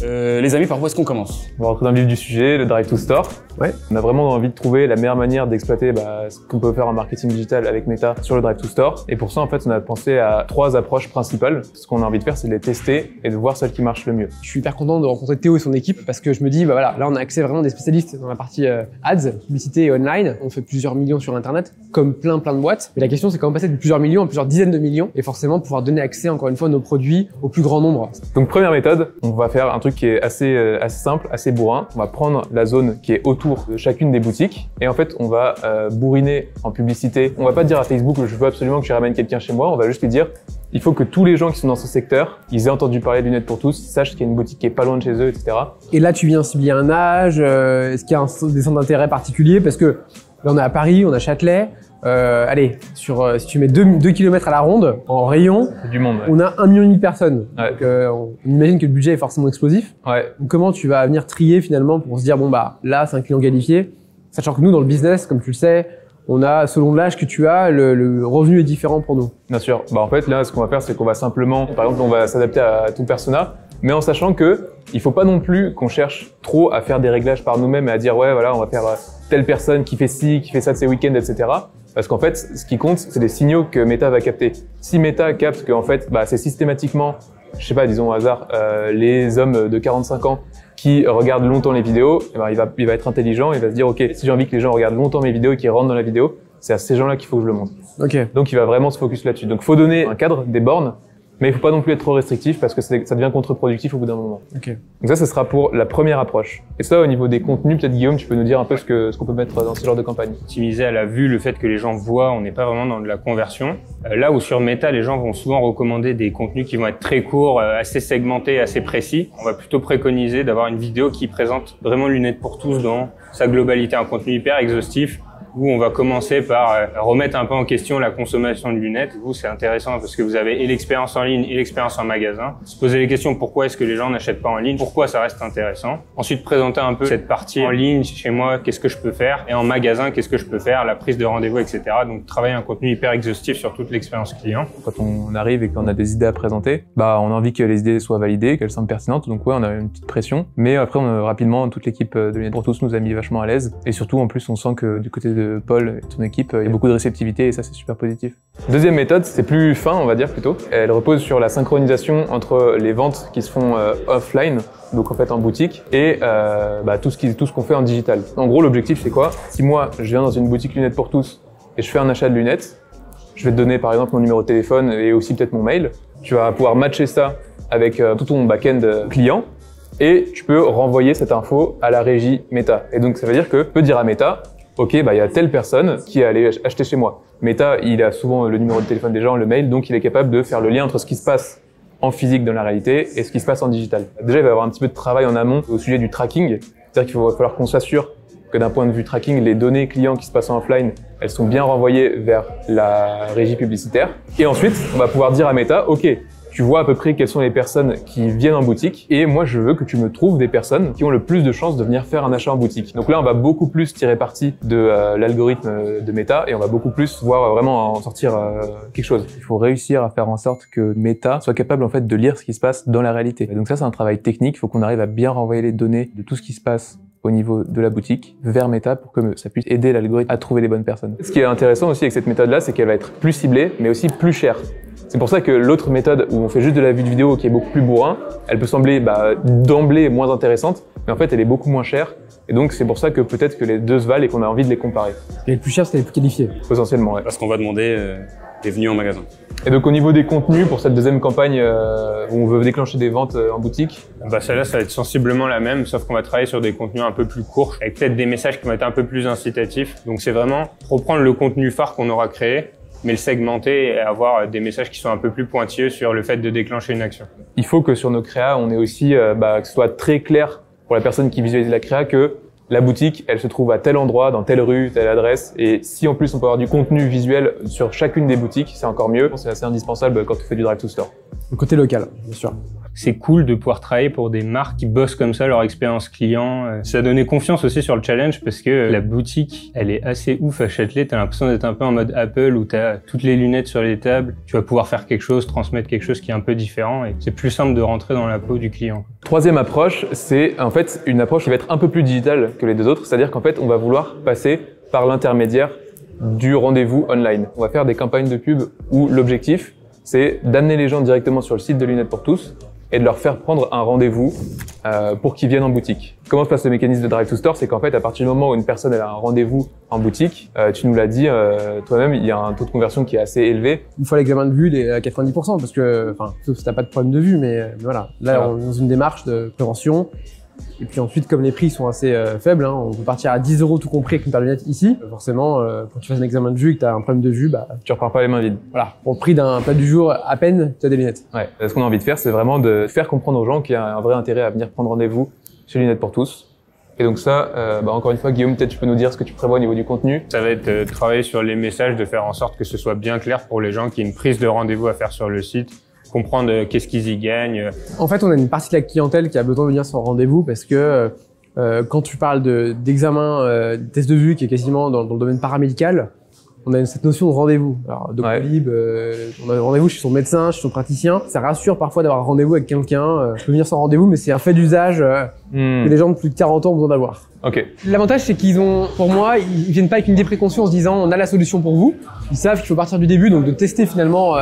Les amis, par où est-ce qu'on commence? On va rentrer dans le vif du sujet, le Drive to Store. Ouais. On a vraiment envie de trouver la meilleure manière d'exploiter ce qu'on peut faire en marketing digital avec Meta sur le Drive to Store. Et pour ça, en fait, on a pensé à 3 approches principales. Ce qu'on a envie de faire, c'est de les tester et de voir celle qui marche le mieux. Je suis hyper content de rencontrer Théo et son équipe parce que je me dis, bah voilà, là on a accès vraiment des spécialistes dans la partie ads, publicité et online. On fait plusieurs millions sur Internet, comme plein de boîtes. Mais la question, c'est comment passer de plusieurs millions à plusieurs dizaines de millions et forcément pouvoir donner accès, encore une fois, à nos produits au plus grand nombre. Donc première méthode, on va faire un truc qui est assez simple, assez bourrin. On va prendre la zone qui est autour de chacune des boutiques et en fait on va bourriner en publicité. On va pas dire à Facebook je veux absolument que tu ramènes quelqu'un chez moi, on va juste lui dire il faut que tous les gens qui sont dans ce secteur, ils aient entendu parler de Lunettes pour tous, ils sachent qu'il y a une boutique qui est pas loin de chez eux, etc. Et là, tu viens cibler un âge, est-ce qu'il y a des centres d'intérêt particuliers? Parce que là, on est à Paris, on a Châtelet. Allez, si tu mets 2 km à la ronde, en rayon, du monde, ouais. On a 1,5 million de personnes. Ouais. Donc, on imagine que le budget est forcément explosif. Ouais. Donc, comment tu vas venir trier finalement pour se dire, bon bah là, c'est un client qualifié, sachant que nous, dans le business, comme tu le sais, on a, selon l'âge que tu as, le revenu est différent pour nous. Bien sûr. Bah, en fait, là, ce qu'on va faire, c'est qu'on va simplement, par exemple, on va s'adapter à ton persona, mais en sachant que il faut pas non plus qu'on cherche trop à faire des réglages par nous-mêmes et à dire, ouais, voilà, on va faire telle personne qui fait ci, qui fait ça de ses week-ends, etc. Parce qu'en fait, ce qui compte, c'est les signaux que Meta va capter. Si Meta capte qu'en fait, bah, c'est systématiquement, je sais pas, disons au hasard, les hommes de 45 ans qui regardent longtemps les vidéos, eh ben, il va être intelligent, il va se dire, ok, si j'ai envie que les gens regardent longtemps mes vidéos et qu'ils rentrent dans la vidéo, c'est à ces gens-là qu'il faut que je le montre. Ok. Donc il va vraiment se focus là-dessus. Donc faut donner un cadre, des bornes, mais il faut pas non plus être trop restrictif parce que ça devient contre-productif au bout d'un moment. Ok. Donc ça, ce sera pour la première approche. Et ça, au niveau des contenus, peut-être Guillaume, tu peux nous dire un peu ce qu'on peut mettre dans ce genre de campagne. Optimiser à la vue, le fait que les gens voient, on n'est pas vraiment dans de la conversion. Là où sur Meta, les gens vont souvent recommander des contenus qui vont être très courts, assez segmentés, assez précis. On va plutôt préconiser d'avoir une vidéo qui présente vraiment Lunettes pour tous dans sa globalité, un contenu hyper exhaustif, où on va commencer par remettre un peu en question la consommation de lunettes. Vous, c'est intéressant parce que vous avez et l'expérience en ligne et l'expérience en magasin. Se poser les questions, pourquoi est-ce que les gens n'achètent pas en ligne? Pourquoi ça reste intéressant? Ensuite, présenter un peu cette partie en ligne, chez moi, qu'est-ce que je peux faire? Et en magasin, qu'est-ce que je peux faire? La prise de rendez-vous, etc. Donc, travailler un contenu hyper exhaustif sur toute l'expérience client. Quand on arrive et qu'on a des idées à présenter, bah, on a envie que les idées soient validées, qu'elles semblent pertinentes. Donc, ouais, on a une petite pression. Mais après, rapidement, toute l'équipe de Lunettes pour tous nous a mis vachement à l'aise. Et surtout, en plus, on sent que du côté de Paul et ton équipe, il y a beaucoup de réceptivité et ça, c'est super positif. Deuxième méthode, c'est plus fin, on va dire plutôt. Elle repose sur la synchronisation entre les ventes qui se font offline, donc en fait en boutique, et tout ce qu'on fait en digital. En gros, l'objectif, c'est quoi? Si moi, je viens dans une boutique Lunettes pour tous et je fais un achat de lunettes, je vais te donner par exemple mon numéro de téléphone et aussi peut-être mon mail. Tu vas pouvoir matcher ça avec tout ton back-end client et tu peux renvoyer cette info à la régie Meta. Et donc ça veut dire que tu peux dire à Meta, ok, bah il y a telle personne qui est allée acheter chez moi. Meta, il a souvent le numéro de téléphone des gens, le mail, donc il est capable de faire le lien entre ce qui se passe en physique dans la réalité et ce qui se passe en digital. Déjà, il va y avoir un petit peu de travail en amont au sujet du tracking. C'est-à-dire qu'il va falloir qu'on s'assure que d'un point de vue tracking, les données clients qui se passent en offline, elles sont bien renvoyées vers la régie publicitaire. Et ensuite, on va pouvoir dire à Meta, ok, tu vois à peu près quelles sont les personnes qui viennent en boutique et moi je veux que tu me trouves des personnes qui ont le plus de chances de venir faire un achat en boutique. Donc là on va beaucoup plus tirer parti de l'algorithme de Meta et on va beaucoup plus voir vraiment en sortir quelque chose. Il faut réussir à faire en sorte que Meta soit capable en fait de lire ce qui se passe dans la réalité. Et donc ça c'est un travail technique, il faut qu'on arrive à bien renvoyer les données de tout ce qui se passe au niveau de la boutique vers Meta pour que ça puisse aider l'algorithme à trouver les bonnes personnes. Ce qui est intéressant aussi avec cette méthode-là, c'est qu'elle va être plus ciblée mais aussi plus chère. C'est pour ça que l'autre méthode où on fait juste de la vue de vidéo qui est beaucoup plus bourrin, elle peut sembler d'emblée moins intéressante, mais en fait elle est beaucoup moins chère. Et donc c'est pour ça que peut-être que les deux se valent et qu'on a envie de les comparer. Et les plus chers, c'est les plus qualifiés. Potentiellement, ouais. Parce qu'on va demander des venus en magasin. Et donc au niveau des contenus pour cette deuxième campagne où on veut déclencher des ventes en boutique, Celle-là, ça va être sensiblement la même, sauf qu'on va travailler sur des contenus un peu plus courts, avec peut-être des messages qui vont être un peu plus incitatifs. Donc c'est vraiment reprendre le contenu phare qu'on aura créé, mais le segmenter et avoir des messages qui sont un peu plus pointilleux sur le fait de déclencher une action. Il faut que sur nos créas, on ait aussi que ce soit très clair pour la personne qui visualise la créa que la boutique, elle se trouve à tel endroit, dans telle rue, telle adresse. Et si en plus on peut avoir du contenu visuel sur chacune des boutiques, c'est encore mieux. C'est assez indispensable quand on fait du drive to store. Le côté local, bien sûr. C'est cool de pouvoir travailler pour des marques qui bossent comme ça leur expérience client. Ça a donné confiance aussi sur le challenge parce que la boutique, elle est assez ouf à Châtelet. T'as l'impression d'être un peu en mode Apple où t'as toutes les lunettes sur les tables. Tu vas pouvoir faire quelque chose, transmettre quelque chose qui est un peu différent et c'est plus simple de rentrer dans la peau du client. Troisième approche, c'est en fait une approche qui va être un peu plus digitale que les deux autres. C'est-à-dire qu'en fait, on va vouloir passer par l'intermédiaire du rendez-vous online. On va faire des campagnes de pub où l'objectif, c'est d'amener les gens directement sur le site de Lunettes pour tous et de leur faire prendre un rendez-vous pour qu'ils viennent en boutique. Comment se passe le mécanisme de Drive to Store? C'est qu'en fait, à partir du moment où une personne elle a un rendez-vous en boutique, tu nous l'as dit toi-même, il y a un taux de conversion qui est assez élevé. Une fois l'examen de vue, il est à 90%, parce que, sauf si t'as pas de problème de vue, mais voilà. Là, on est dans une démarche de prévention. Et puis ensuite, comme les prix sont assez faibles, hein, on peut partir à 10 € tout compris avec une paire de lunettes ici. Forcément, quand tu fais un examen de vue et que tu as un problème de vue, bah, Tu repars pas les mains vides. voilà, pour le prix d'un plat du jour, à peine, tu as des lunettes. Ouais. Ce qu'on a envie de faire, c'est vraiment de faire comprendre aux gens qu'il y a un vrai intérêt à venir prendre rendez-vous chez Lunettes pour tous. Et donc ça, encore une fois, Guillaume, peut-être tu peux nous dire ce que tu prévois au niveau du contenu. Ça va être de travailler sur les messages, de faire en sorte que ce soit bien clair pour les gens qu'il y ait une prise de rendez-vous à faire sur le site, comprendre qu'est-ce qu'ils y gagnent. En fait, on a une partie de la clientèle qui a besoin de venir sur rendez-vous parce que quand tu parles d'examen, test de vue qui est quasiment dans le domaine paramédical, on a cette notion de rendez-vous. Alors, Doctolib, on a rendez-vous chez son médecin, chez son praticien. Ça rassure parfois d'avoir un rendez-vous avec quelqu'un. Je peux venir sans rendez-vous, mais c'est un fait d'usage que les gens de plus de 40 ans ont besoin d'avoir. Ok. L'avantage, c'est qu'ils ont, pour moi, ils viennent pas avec une déprécaution en se disant on a la solution pour vous. Ils savent qu'il faut partir du début, donc de tester finalement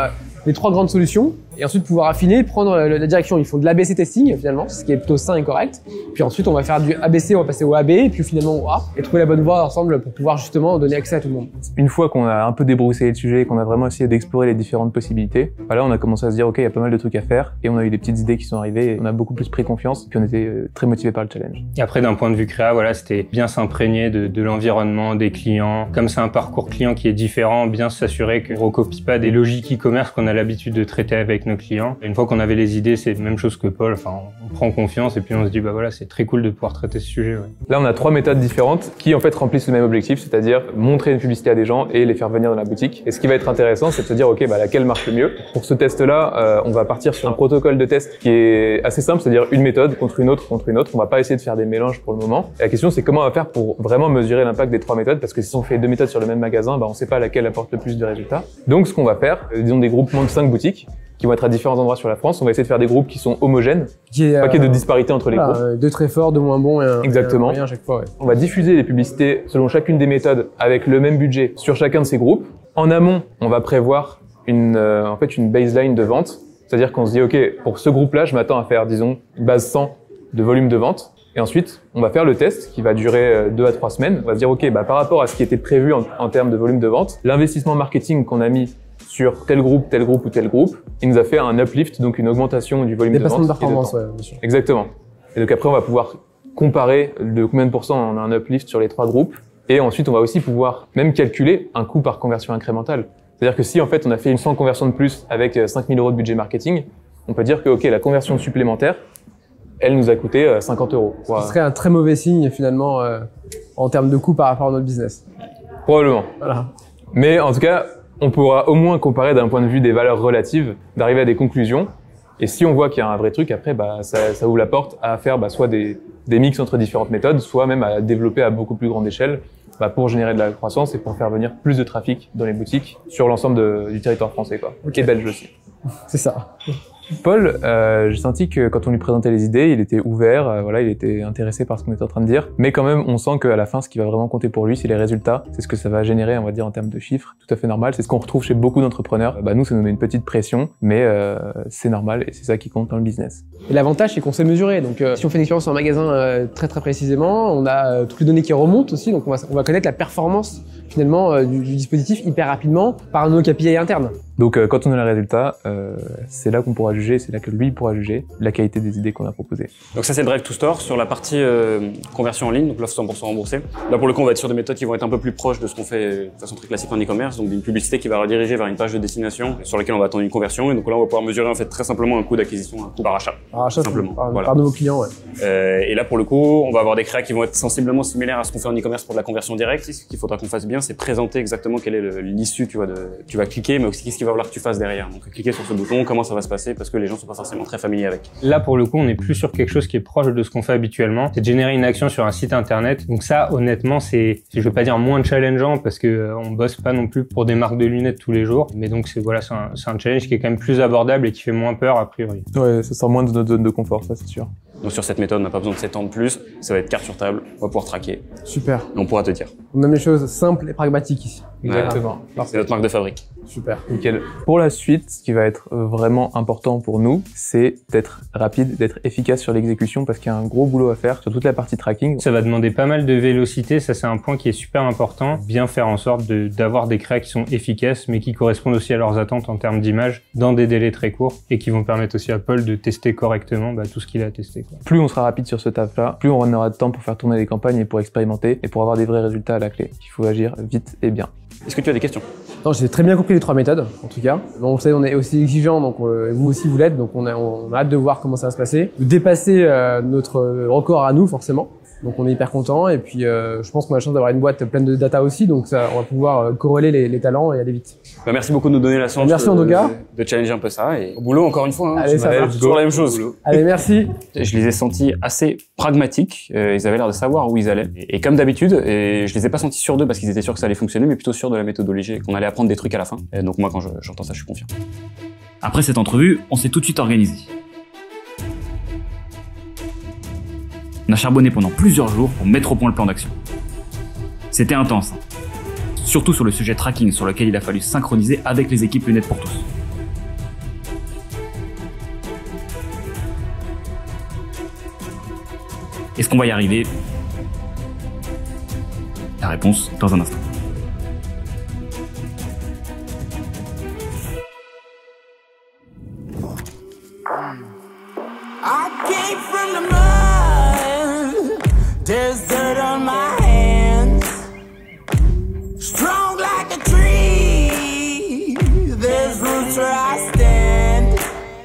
les 3 grandes solutions et ensuite pouvoir affiner, prendre la direction. Ils font de l'ABC testing finalement, ce qui est plutôt sain et correct. Puis ensuite, on va faire du ABC, on va passer au AB et puis finalement au A et trouver la bonne voie ensemble pour pouvoir justement donner accès à tout le monde. Une fois qu'on a un peu débroussaillé le sujet et qu'on a vraiment essayé d'explorer les différentes possibilités, là, on a commencé à se dire ok, il y a pas mal de trucs à faire et on a eu des petites idées qui sont arrivées et on a beaucoup plus pris confiance puis on était très motivés par le challenge. Et après, d'un point de vue créa, voilà, c'était bien s'imprégner de l'environnement, des clients. Comme c'est un parcours client qui est différent, bien s'assurer qu'on recopie pas des logiques e-commerce qu'on a l'habitude de traiter avec nos clients. Et une fois qu'on avait les idées, c'est la même chose que Paul. Enfin, on prend confiance et puis on se dit, bah voilà, c'est très cool de pouvoir traiter ce sujet. Ouais. Là, on a 3 méthodes différentes qui en fait remplissent le même objectif, c'est-à-dire montrer une publicité à des gens et les faire venir dans la boutique. Et ce qui va être intéressant, c'est de se dire, ok, laquelle marche le mieux. Pour ce test-là, on va partir sur un protocole de test qui est assez simple, c'est-à-dire une méthode contre une autre contre une autre. On va pas essayer de faire des mélanges pour le moment. Et la question, c'est comment on va faire pour vraiment mesurer l'impact des 3 méthodes, parce que si on fait 2 méthodes sur le même magasin, on sait pas laquelle apporte le plus de résultats. Donc, ce qu'on va faire, disons des groupements de 5 boutiques qui vont être à différents endroits sur la France. On va essayer de faire des groupes qui sont homogènes, pas qu'il y ait de disparité entre les groupes. 2 très forts, 2 moins bons et un Exactement. moyen à chaque fois. Ouais. On va diffuser les publicités selon chacune des méthodes avec le même budget sur chacun de ces groupes. En amont, on va prévoir une baseline de vente. C'est-à-dire qu'on se dit, OK, pour ce groupe-là, je m'attends à faire, disons, une base 100 de volume de vente. Et ensuite, on va faire le test qui va durer 2 à 3 semaines. On va se dire, OK, par rapport à ce qui était prévu en termes de volume de vente, l'investissement marketing qu'on a mis sur tel groupe ou tel groupe, il nous a fait un uplift, donc une augmentation du volume de vente. Dépassement de performance, ouais, bien sûr. Exactement. Et donc après, on va pouvoir comparer de combien de pourcents on a un uplift sur les 3 groupes. Et ensuite, on va aussi pouvoir même calculer un coût par conversion incrémentale. C'est-à-dire que si en fait on a fait une 100 conversions de plus avec 5 000 € de budget marketing, on peut dire que OK, la conversion supplémentaire, elle nous a coûté 50 €. Ce serait un très mauvais signe finalement en termes de coût par rapport à notre business. Probablement. Voilà. Mais en tout cas, on pourra au moins comparer d'un point de vue des valeurs relatives, d'arriver à des conclusions. Et si on voit qu'il y a un vrai truc, après, ça ouvre la porte à faire soit des mix entre différentes méthodes, soit même à développer à beaucoup plus grande échelle pour générer de la croissance et pour faire venir plus de trafic dans les boutiques sur l'ensemble du territoire français, quoi. Et belge aussi. C'est ça. Paul, j'ai senti que quand on lui présentait les idées, il était ouvert, il était intéressé par ce qu'on était en train de dire. Mais quand même, on sent qu'à la fin, ce qui va vraiment compter pour lui, c'est les résultats. C'est ce que ça va générer, on va dire, en termes de chiffres. Tout à fait normal. C'est ce qu'on retrouve chez beaucoup d'entrepreneurs. Nous, ça nous met une petite pression, mais c'est normal et c'est ça qui compte dans le business. Et l'avantage, c'est qu'on sait mesurer. Donc, si on fait une expérience en magasin très précisément, on a toutes les données qui remontent aussi. Donc, on va connaître la performance finalement du dispositif hyper rapidement par nos KPI internes. Donc, quand on a les résultats, c'est là qu'on pourra juger, c'est là que lui pourra juger la qualité des idées qu'on a proposées. Donc ça, c'est le Drive to Store. Sur la partie conversion en ligne, donc l'offre 100% remboursée. Là, pour le coup, on va être sur des méthodes qui vont être un peu plus proches de ce qu'on fait de façon très classique en e-commerce. Donc, une publicité qui va rediriger vers une page de destination sur laquelle on va attendre une conversion. Et donc là, on va pouvoir mesurer en fait très simplement un coût d'acquisition, un coût par achat. Simplement. Par de nos clients, ouais. Et là, pour le coup, on va avoir des créas qui vont être sensiblement similaires à ce qu'on fait en e-commerce pour de la conversion directe. Ce qu'il faudra qu'on fasse bien, c'est présenter exactement quelle est l'issue, tu vas cliquer, mais aussi qu'est-ce qu'il va falloir que tu fasses derrière. Donc, cliquer sur ce bouton, comment ça va se passer, parce que les gens sont pas forcément très familiers avec. Là, pour le coup, on est plus sur quelque chose qui est proche de ce qu'on fait habituellement. C'est de générer une action sur un site internet. Donc ça, honnêtement, c'est, je veux pas dire moins challengeant parce que on bosse pas non plus pour des marques de lunettes tous les jours. Mais donc c'est un challenge qui est quand même plus abordable et qui fait moins peur a priori. Ouais, ça sort moins de notre zone de confort, ça c'est sûr. Donc sur cette méthode, on n'a pas besoin de s'étendre plus. Ça va être carte sur table. On va pouvoir traquer. Super. Et on pourra te dire. On aime les choses simples et pragmatiques ici. Exactement. C'est notre marque de fabrique. Super. Nickel. Pour la suite, ce qui va être vraiment important pour nous, c'est d'être rapide, d'être efficace sur l'exécution parce qu'il y a un gros boulot à faire sur toute la partie tracking. Ça va demander pas mal de vélocité, ça c'est un point qui est super important. Bien faire en sorte d'avoir des créas qui sont efficaces mais qui correspondent aussi à leurs attentes en termes d'image dans des délais très courts et qui vont permettre aussi à Paul de tester correctement tout ce qu'il a testé, quoi. Plus on sera rapide sur ce taf-là, plus on aura de temps pour faire tourner les campagnes et pour expérimenter et pour avoir des vrais résultats à la clé. Il faut agir vite et bien. Est-ce que tu as des questions? Non, j'ai très bien compris les 3 méthodes, en tout cas. Bon, vous savez, on est aussi exigeant, donc vous aussi vous l'êtes, donc on a hâte de voir comment ça va se passer. De dépasser notre record à nous, forcément. Donc on est hyper content et puis je pense qu'on a la chance d'avoir une boîte pleine de data aussi, donc ça, on va pouvoir corréler les talents et aller vite. Merci beaucoup de nous donner la chance merci en tout cas de challenger un peu ça et au boulot encore une fois. Hein, allez, ça va. Toujours la même chose. Allez, merci. Je les ai sentis assez pragmatiques, ils avaient l'air de savoir où ils allaient. Et comme d'habitude, je les ai pas sentis sûrs d'eux parce qu'ils étaient sûrs que ça allait fonctionner, mais plutôt sûrs de la méthodologie et qu'on allait apprendre des trucs à la fin. Et donc moi quand j'entends ça, je suis confiant. Après cette entrevue, on s'est tout de suite organisé. On a charbonné pendant plusieurs jours pour mettre au point le plan d'action. C'était intense, hein. Surtout sur le sujet tracking sur lequel il a fallu synchroniser avec les équipes Lunettes pour tous. Est-ce qu'on va y arriver? La réponse dans un instant. I came from the mud. There's dirt on my hands. Strong like a tree. There's roots where I stand.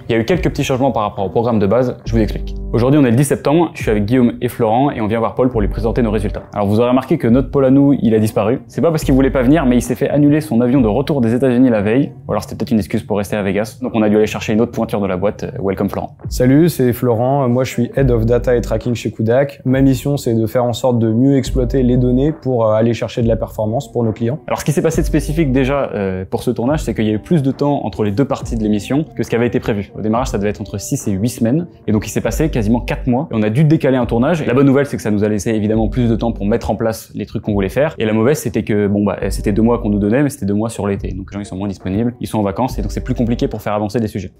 Il y a eu quelques petits changements par rapport au programme de base, je vous explique. Aujourd'hui, on est le 10 septembre, je suis avec Guillaume et Florent et on vient voir Paul pour lui présenter nos résultats. Alors vous aurez remarqué que notre Paul à nous, il a disparu. C'est pas parce qu'il voulait pas venir, mais il s'est fait annuler son avion de retour des États-Unis la veille. Ou alors c'était peut-être une excuse pour rester à Vegas. Donc on a dû aller chercher une autre pointure de la boîte. Welcome Florent. Salut, c'est Florent. Moi, je suis Head of Data et Tracking chez Kudak. Ma mission, c'est de faire en sorte de mieux exploiter les données pour aller chercher de la performance pour nos clients. Alors ce qui s'est passé de spécifique déjà pour ce tournage, c'est qu'il y a eu plus de temps entre les deux parties de l'émission que ce qui avait été prévu. Au démarrage, ça devait être entre 6 et 8 semaines. Et donc il s'est passé quasiment 4 mois. Et on a dû décaler un tournage. Et la bonne nouvelle, c'est que ça nous a laissé évidemment plus de temps pour mettre en place les trucs qu'on voulait faire. Et la mauvaise, c'était que c'était 2 mois qu'on nous donnait, mais c'était 2 mois sur l'été. Donc les gens ils sont moins disponibles, ils sont en vacances et donc c'est plus compliqué pour faire avancer des sujets.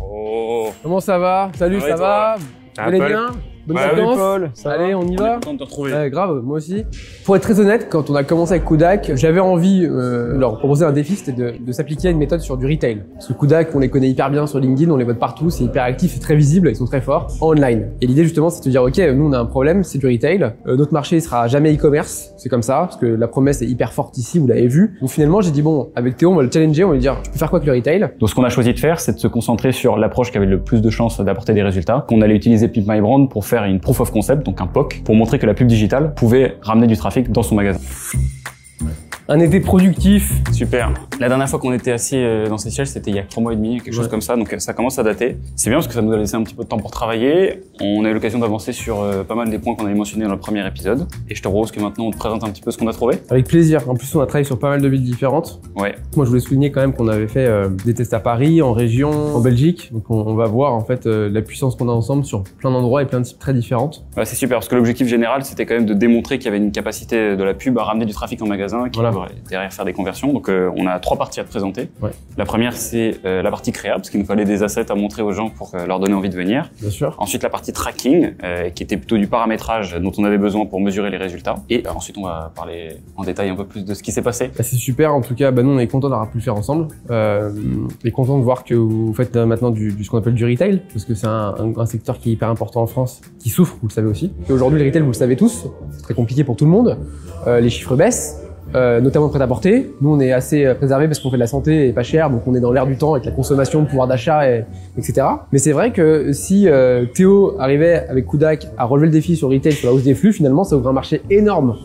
Oh. Comment ça va? Salut, ça va? Vous allez bien? Bonne vacances. Paul. Allez, on y va. Content de te retrouver. Ouais, grave, moi aussi. Pour être très honnête, quand on a commencé avec Kudak, j'avais envie de leur proposer un défi, c'était de s'appliquer à une méthode sur du retail. Parce que Kudak, on les connaît hyper bien sur LinkedIn, on les vote partout, c'est hyper actif, c'est très visible, ils sont très forts en online. Et l'idée justement, c'est de dire, ok, nous on a un problème, c'est du retail. Notre marché il sera jamais e-commerce, c'est comme ça, parce que la promesse est hyper forte ici, vous l'avez vu. Donc finalement, j'ai dit bon, avec Théo, on va le challenger, on va lui dire, tu peux faire quoi avec le retail? Donc ce qu'on a choisi de faire, c'est de se concentrer sur l'approche qui avait le plus de chances d'apporter des résultats, qu'on allait utiliser Pimp My Brand pour faire une proof of concept, donc un POC, pour montrer que la pub digitale pouvait ramener du trafic dans son magasin. Un été productif. Super. La dernière fois qu'on était assis dans Seychelles, c'était il y a 3 mois et demi, quelque chose comme ça, donc ça commence à dater. C'est bien parce que ça nous a laissé un petit peu de temps pour travailler. On a eu l'occasion d'avancer sur pas mal des points qu'on avait mentionnés dans le premier épisode. Et je te propose que maintenant on te présente un petit peu ce qu'on a trouvé. Avec plaisir. En plus, on a travaillé sur pas mal de villes différentes. Ouais. Moi, je voulais souligner quand même qu'on avait fait des tests à Paris, en région, en Belgique. Donc on va voir en fait la puissance qu'on a ensemble sur plein d'endroits et plein de types très différentes. Ouais, c'est super parce que l'objectif général, c'était quand même de démontrer qu'il y avait une capacité de la pub à ramener du trafic en magasin qui pourrait derrière faire des conversions. Donc on a 3 parties à te présenter. Ouais. La première, c'est la partie créa, parce qu'il nous fallait des assets à montrer aux gens pour leur donner envie de venir. Bien sûr. Ensuite, la partie tracking, qui était plutôt du paramétrage dont on avait besoin pour mesurer les résultats. Et ensuite, on va parler en détail un peu plus de ce qui s'est passé. Bah, c'est super. En tout cas, nous, on est content d'avoir pu le faire ensemble. Et content de voir que vous faites maintenant ce qu'on appelle du retail, parce que c'est un secteur qui est hyper important en France, qui souffre, vous le savez aussi. Et aujourd'hui, le retail, vous le savez tous, c'est très compliqué pour tout le monde. Les chiffres baissent. Notamment le prêt-à-porter. Nous, on est assez préservés parce qu'on fait de la santé et pas cher, donc on est dans l'air du temps avec la consommation, le pouvoir d'achat, etc. Mais c'est vrai que si Théo arrivait avec Kudak à relever le défi sur retail, sur la hausse des flux, finalement, ça ouvre un marché énorme.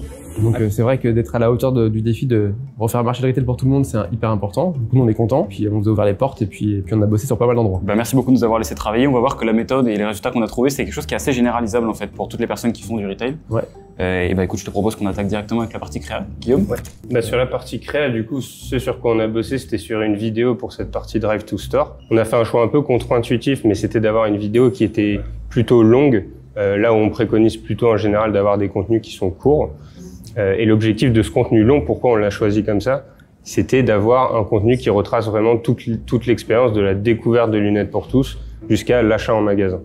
Donc c'est vrai que d'être à la hauteur du défi de refaire marcher le retail pour tout le monde, c'est hyper important. Du coup, nous, on est contents, puis on vous a ouvert les portes et puis on a bossé sur pas mal d'endroits. Bah, merci beaucoup de nous avoir laissé travailler. On va voir que la méthode et les résultats qu'on a trouvés, c'est quelque chose qui est assez généralisable en fait pour toutes les personnes qui font du retail. Ouais. Et bah écoute, je te propose qu'on attaque directement avec la partie créa. Guillaume? Ouais. Bah, sur la partie créa, du coup, ce sur quoi on a bossé, c'était sur une vidéo pour cette partie Drive to Store. On a fait un choix un peu contre-intuitif, mais c'était d'avoir une vidéo qui était plutôt longue là où on préconise plutôt en général d'avoir des contenus qui sont courts. Et l'objectif de ce contenu long, pourquoi on l'a choisi comme ça, c'était d'avoir un contenu qui retrace vraiment toute l'expérience de la découverte de lunettes pour tous jusqu'à l'achat en magasin.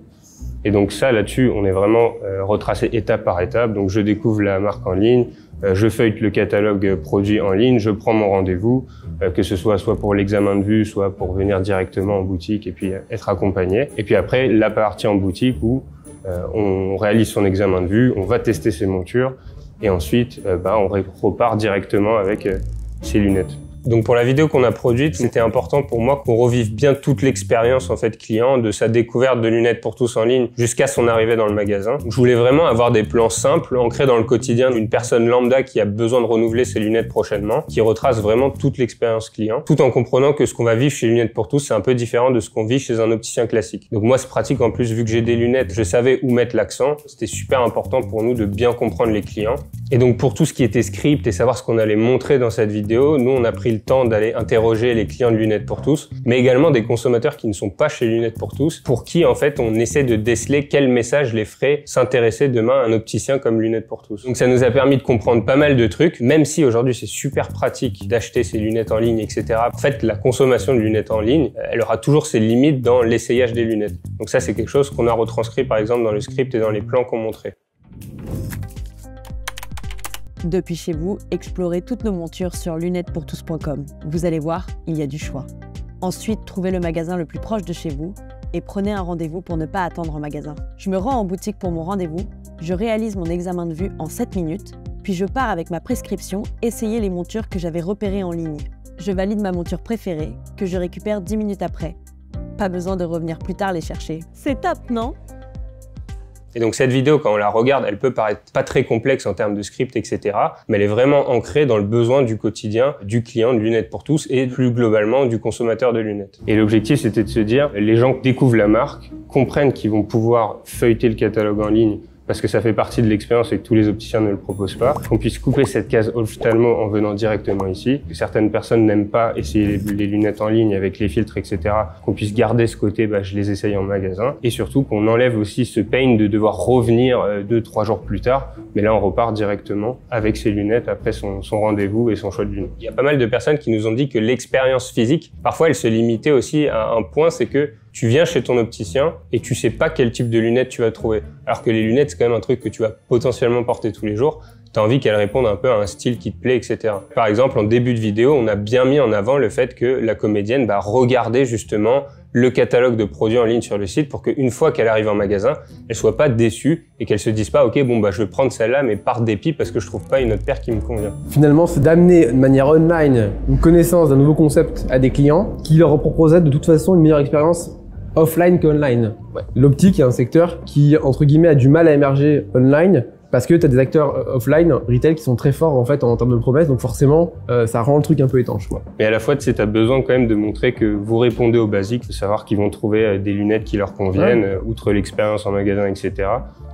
Et donc ça, là-dessus, on est vraiment retracé étape par étape. Donc je découvre la marque en ligne, je feuillete le catalogue produit en ligne, je prends mon rendez-vous, que ce soit pour l'examen de vue, soit pour venir directement en boutique et puis être accompagné. Et puis après, la partie en boutique où on réalise son examen de vue, on va tester ses montures et ensuite on repart directement avec ses lunettes. Donc pour la vidéo qu'on a produite, c'était important pour moi qu'on revive bien toute l'expérience en fait client, de sa découverte de lunettes pour tous en ligne jusqu'à son arrivée dans le magasin. Je voulais vraiment avoir des plans simples, ancrés dans le quotidien d'une personne lambda qui a besoin de renouveler ses lunettes prochainement, qui retrace vraiment toute l'expérience client, tout en comprenant que ce qu'on va vivre chez Lunettes pour tous, c'est un peu différent de ce qu'on vit chez un opticien classique. Donc moi, c'est pratique en plus, vu que j'ai des lunettes, je savais où mettre l'accent. C'était super important pour nous de bien comprendre les clients. Et donc pour tout ce qui était script et savoir ce qu'on allait montrer dans cette vidéo, nous on a pris le temps d'aller interroger les clients de Lunettes pour tous, mais également des consommateurs qui ne sont pas chez Lunettes pour tous, pour qui en fait on essaie de déceler quel message les ferait s'intéresser demain à un opticien comme Lunettes pour tous. Donc ça nous a permis de comprendre pas mal de trucs, même si aujourd'hui c'est super pratique d'acheter ses lunettes en ligne, etc. En fait, la consommation de lunettes en ligne, elle aura toujours ses limites dans l'essayage des lunettes. Donc ça c'est quelque chose qu'on a retranscrit par exemple dans le script et dans les plans qu'on montrait. Depuis chez vous, explorez toutes nos montures sur lunettespodtous.com. Vous allez voir, il y a du choix. Ensuite, trouvez le magasin le plus proche de chez vous et prenez un rendez-vous pour ne pas attendre en magasin. Je me rends en boutique pour mon rendez-vous, je réalise mon examen de vue en 7 minutes, puis je pars avec ma prescription essayer les montures que j'avais repérées en ligne. Je valide ma monture préférée, que je récupère 10 minutes après. Pas besoin de revenir plus tard les chercher. C'est top, non ? Et donc cette vidéo, quand on la regarde, elle peut paraître pas très complexe en termes de script, etc. Mais elle est vraiment ancrée dans le besoin du quotidien du client de Lunettes pour tous et plus globalement du consommateur de lunettes. Et l'objectif, c'était de se dire, les gens découvrent la marque, comprennent qu'ils vont pouvoir feuilleter le catalogue en ligne parce que ça fait partie de l'expérience et que tous les opticiens ne le proposent pas, qu'on puisse couper cette case ophtalmo en venant directement ici, que certaines personnes n'aiment pas essayer les lunettes en ligne avec les filtres, etc., qu'on puisse garder ce côté, je les essaye en magasin, et surtout qu'on enlève aussi ce pain de devoir revenir 2-3 jours plus tard, mais là on repart directement avec ses lunettes après son rendez-vous et son choix de lunettes. Il y a pas mal de personnes qui nous ont dit que l'expérience physique, parfois elle se limitait aussi à un point, c'est que tu viens chez ton opticien et tu sais pas quel type de lunettes tu vas trouver. Alors que les lunettes, c'est quand même un truc que tu vas potentiellement porter tous les jours. Tu as envie qu'elles répondent un peu à un style qui te plaît, etc. Par exemple, en début de vidéo, on a bien mis en avant le fait que la comédienne regardait justement le catalogue de produits en ligne sur le site pour qu'une fois qu'elle arrive en magasin, elle soit pas déçue et qu'elle se dise pas « Ok, je vais prendre celle-là, mais par dépit parce que je trouve pas une autre paire qui me convient. » Finalement, c'est d'amener de manière online une connaissance d'un nouveau concept à des clients qui leur proposerait de toute façon une meilleure expérience offline qu'online. Ouais. L'optique est un secteur qui, entre guillemets, a du mal à émerger online parce que tu as des acteurs offline, retail, qui sont très forts en fait en termes de promesses, donc forcément, ça rend le truc un peu étanche. Quoi. Mais à la fois, tu as besoin quand même de montrer que vous répondez aux basiques, de savoir qu'ils vont trouver des lunettes qui leur conviennent, outre l'expérience en magasin, etc.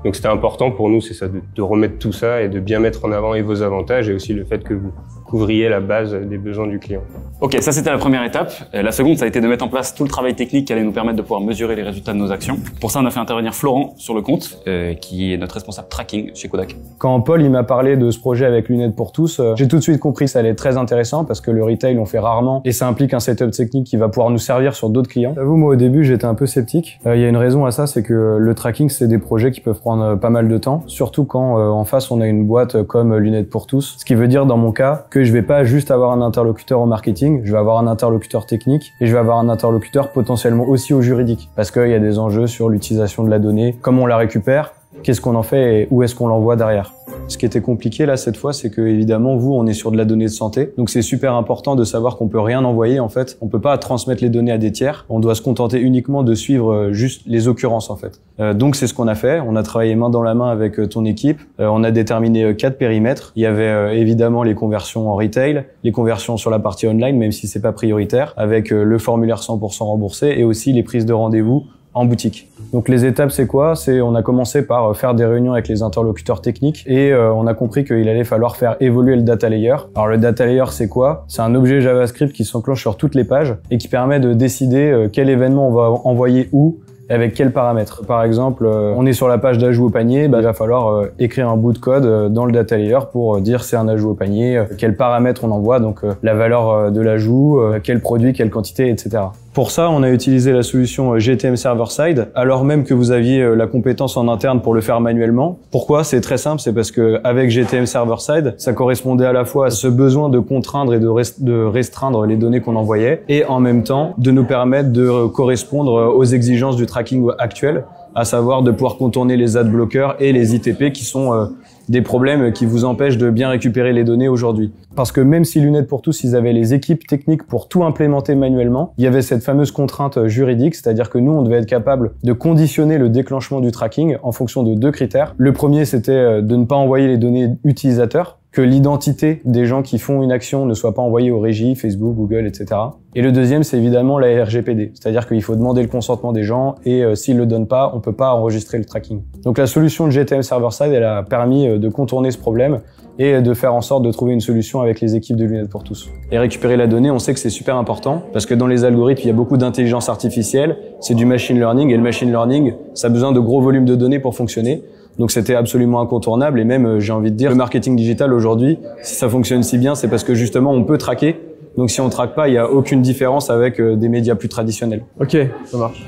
Donc c'était important pour nous, c'est ça, de remettre tout ça et de bien mettre en avant et vos avantages et aussi le fait que vous couvriez la base des besoins du client. Ok, ça c'était la première étape. La seconde, ça a été de mettre en place tout le travail technique qui allait nous permettre de pouvoir mesurer les résultats de nos actions. Pour ça, on a fait intervenir Florent sur le compte, qui est notre responsable tracking chez Kodak. Quand Paul il m'a parlé de ce projet avec Lunettes pour tous, j'ai tout de suite compris que ça allait être très intéressant parce que le retail on fait rarement et ça implique un setup technique qui va pouvoir nous servir sur d'autres clients. J'avoue, moi au début j'étais un peu sceptique. Il y a une raison à ça, c'est que le tracking c'est des projets qui peuvent prendre pas mal de temps, surtout quand en face on a une boîte comme Lunettes pour tous. Ce qui veut dire dans mon cas que je vais pas juste avoir un interlocuteur au marketing, je vais avoir un interlocuteur technique et je vais avoir un interlocuteur potentiellement aussi au juridique parce qu'il y a des enjeux sur l'utilisation de la donnée, comment on la récupère, qu'est-ce qu'on en fait et où est-ce qu'on l'envoie derrière. Ce qui était compliqué là cette fois, c'est que évidemment vous, on est sur de la donnée de santé, donc c'est super important de savoir qu'on peut rien envoyer en fait. On peut pas transmettre les données à des tiers. On doit se contenter uniquement de suivre juste les occurrences en fait. Donc c'est ce qu'on a fait. On a travaillé main dans la main avec ton équipe. On a déterminé 4 périmètres. Il y avait évidemment les conversions en retail, les conversions sur la partie online, même si c'est pas prioritaire, avec le formulaire 100% remboursé et aussi les prises de rendez-vous en boutique. Donc les étapes c'est quoi? On a commencé par faire des réunions avec les interlocuteurs techniques et on a compris qu'il allait falloir faire évoluer le data layer. Alors le data layer c'est quoi? C'est un objet JavaScript qui s'enclenche sur toutes les pages et qui permet de décider quel événement on va envoyer où avec quels paramètres. Par exemple, on est sur la page d'ajout au panier, il va falloir écrire un bout de code dans le data layer pour dire c'est un ajout au panier, quels paramètres on envoie, donc la valeur de l'ajout, quel produit, quelle quantité, etc. Pour ça, on a utilisé la solution GTM Server-Side, alors même que vous aviez la compétence en interne pour le faire manuellement. Pourquoi? C'est très simple, c'est parce que avec GTM Server-Side, ça correspondait à la fois à ce besoin de contraindre et de restreindre les données qu'on envoyait, et en même temps de nous permettre de correspondre aux exigences du tracking actuel, à savoir de pouvoir contourner les ad blockers et les ITP qui sont des problèmes qui vous empêchent de bien récupérer les données aujourd'hui. Parce que même si Lunettes pour tous, ils avaient les équipes techniques pour tout implémenter manuellement, il y avait cette fameuse contrainte juridique, c'est-à-dire que nous, on devait être capable de conditionner le déclenchement du tracking en fonction de 2 critères. Le premier, c'était de ne pas envoyer les données utilisateurs, que l'identité des gens qui font une action ne soit pas envoyée aux régies, Facebook, Google, etc. Et le deuxième, c'est évidemment la RGPD, c'est-à-dire qu'il faut demander le consentement des gens et s'ils le donnent pas, on peut pas enregistrer le tracking. Donc la solution de GTM Server-Side, elle a permis de contourner ce problème et de faire en sorte de trouver une solution avec les équipes de Lunettes pour tous. Et récupérer la donnée, on sait que c'est super important parce que dans les algorithmes, il y a beaucoup d'intelligence artificielle, c'est du machine learning et le machine learning, ça a besoin de gros volumes de données pour fonctionner. Donc c'était absolument incontournable et même, j'ai envie de dire, le marketing digital aujourd'hui, si ça fonctionne si bien, c'est parce que justement on peut traquer. Donc si on traque pas, il n'y a aucune différence avec des médias plus traditionnels. Ok, ça marche.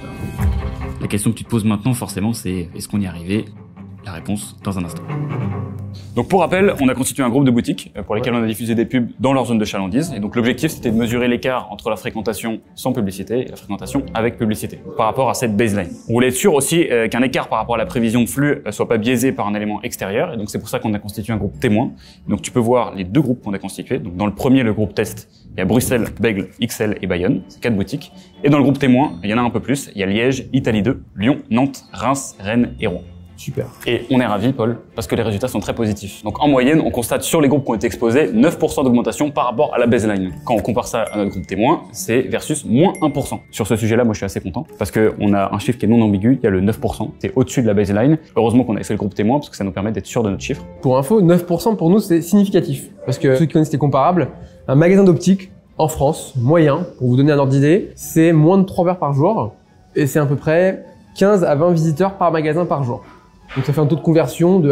La question que tu te poses maintenant, forcément, c'est est-ce qu'on y est arrivé? La réponse dans un instant. Donc pour rappel, on a constitué un groupe de boutiques pour lesquelles on a diffusé des pubs dans leur zone de chalandise. Et donc l'objectif, c'était de mesurer l'écart entre la fréquentation sans publicité et la fréquentation avec publicité par rapport à cette baseline. On voulait être sûr aussi qu'un écart par rapport à la prévision de flux soit pas biaisé par un élément extérieur. Et donc c'est pour ça qu'on a constitué un groupe témoin. Donc tu peux voir les 2 groupes qu'on a constitués. Donc dans le premier, le groupe test, il y a Bruxelles, Bègles, XL et Bayonne. C'est 4 boutiques. Et dans le groupe témoin, il y en a un peu plus. Il y a Liège, Italie 2, Lyon, Nantes, Reims, Rennes et Rouen. Super. Et on est ravis, Paul, parce que les résultats sont très positifs. Donc en moyenne, on constate sur les groupes qui ont été exposés 9% d'augmentation par rapport à la baseline. Quand on compare ça à notre groupe témoin, c'est versus moins 1%. Sur ce sujet-là, moi je suis assez content parce que on a un chiffre qui est non ambigu, il y a le 9%, c'est au-dessus de la baseline. Heureusement qu'on avait fait le groupe témoin parce que ça nous permet d'être sûr de notre chiffre. Pour info, 9% pour nous c'est significatif. Parce que ceux qui connaissent les comparables, un magasin d'optique en France, moyen, pour vous donner un ordre d'idée, c'est moins de 3 heures par jour et c'est à peu près 15 à 20 visiteurs par magasin par jour. Donc ça fait un taux de conversion de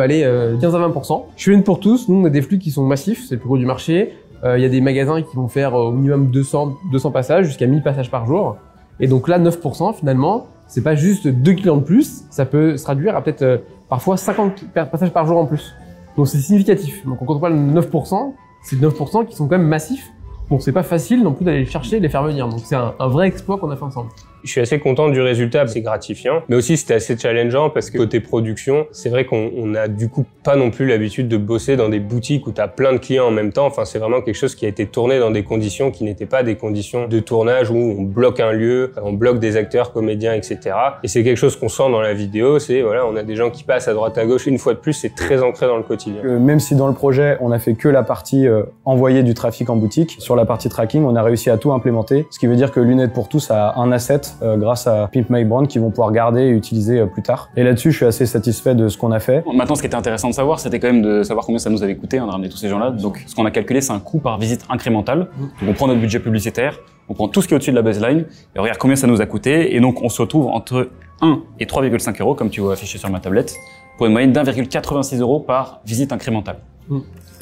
15 à 20%. Chez Lunettes pour tous, nous on a des flux qui sont massifs, c'est le plus gros du marché. Il y a des magasins qui vont faire au minimum 200 passages jusqu'à 1000 passages par jour. Et donc là 9% finalement, c'est pas juste 2 clients de plus, ça peut se traduire à peut-être parfois 50 passages par jour en plus. Donc c'est significatif. Donc quand on parle de 9%, c'est 9% qui sont quand même massifs. Donc c'est pas facile non plus d'aller les chercher et les faire venir. Donc c'est un vrai exploit qu'on a fait ensemble. Je suis assez content du résultat, c'est gratifiant. Mais aussi, c'était assez challengeant parce que côté production, c'est vrai qu'on a du coup pas non plus l'habitude de bosser dans des boutiques où t'as plein de clients en même temps. Enfin, c'est vraiment quelque chose qui a été tourné dans des conditions qui n'étaient pas des conditions de tournage où on bloque un lieu, on bloque des acteurs, comédiens, etc. Et c'est quelque chose qu'on sent dans la vidéo. C'est voilà, on a des gens qui passent à droite à gauche. Une fois de plus, c'est très ancré dans le quotidien. Même si dans le projet, on a fait que la partie envoyer du trafic en boutique, sur la partie tracking, on a réussi à tout implémenter. Ce qui veut dire que Lunettes pour tous a un asset grâce à Pimp My Brand qu'ils vont pouvoir garder et utiliser plus tard. Et là-dessus, je suis assez satisfait de ce qu'on a fait. Maintenant, ce qui était intéressant de savoir, c'était quand même de savoir combien ça nous avait coûté de ramener tous ces gens-là. Donc, ce qu'on a calculé, c'est un coût par visite incrémental. Donc, on prend notre budget publicitaire, on prend tout ce qui est au-dessus de la baseline, et on regarde combien ça nous a coûté. Et donc, on se retrouve entre 1 et 3,5 €, comme tu vois affiché sur ma tablette, pour une moyenne d'1,86 € par visite incrémentale.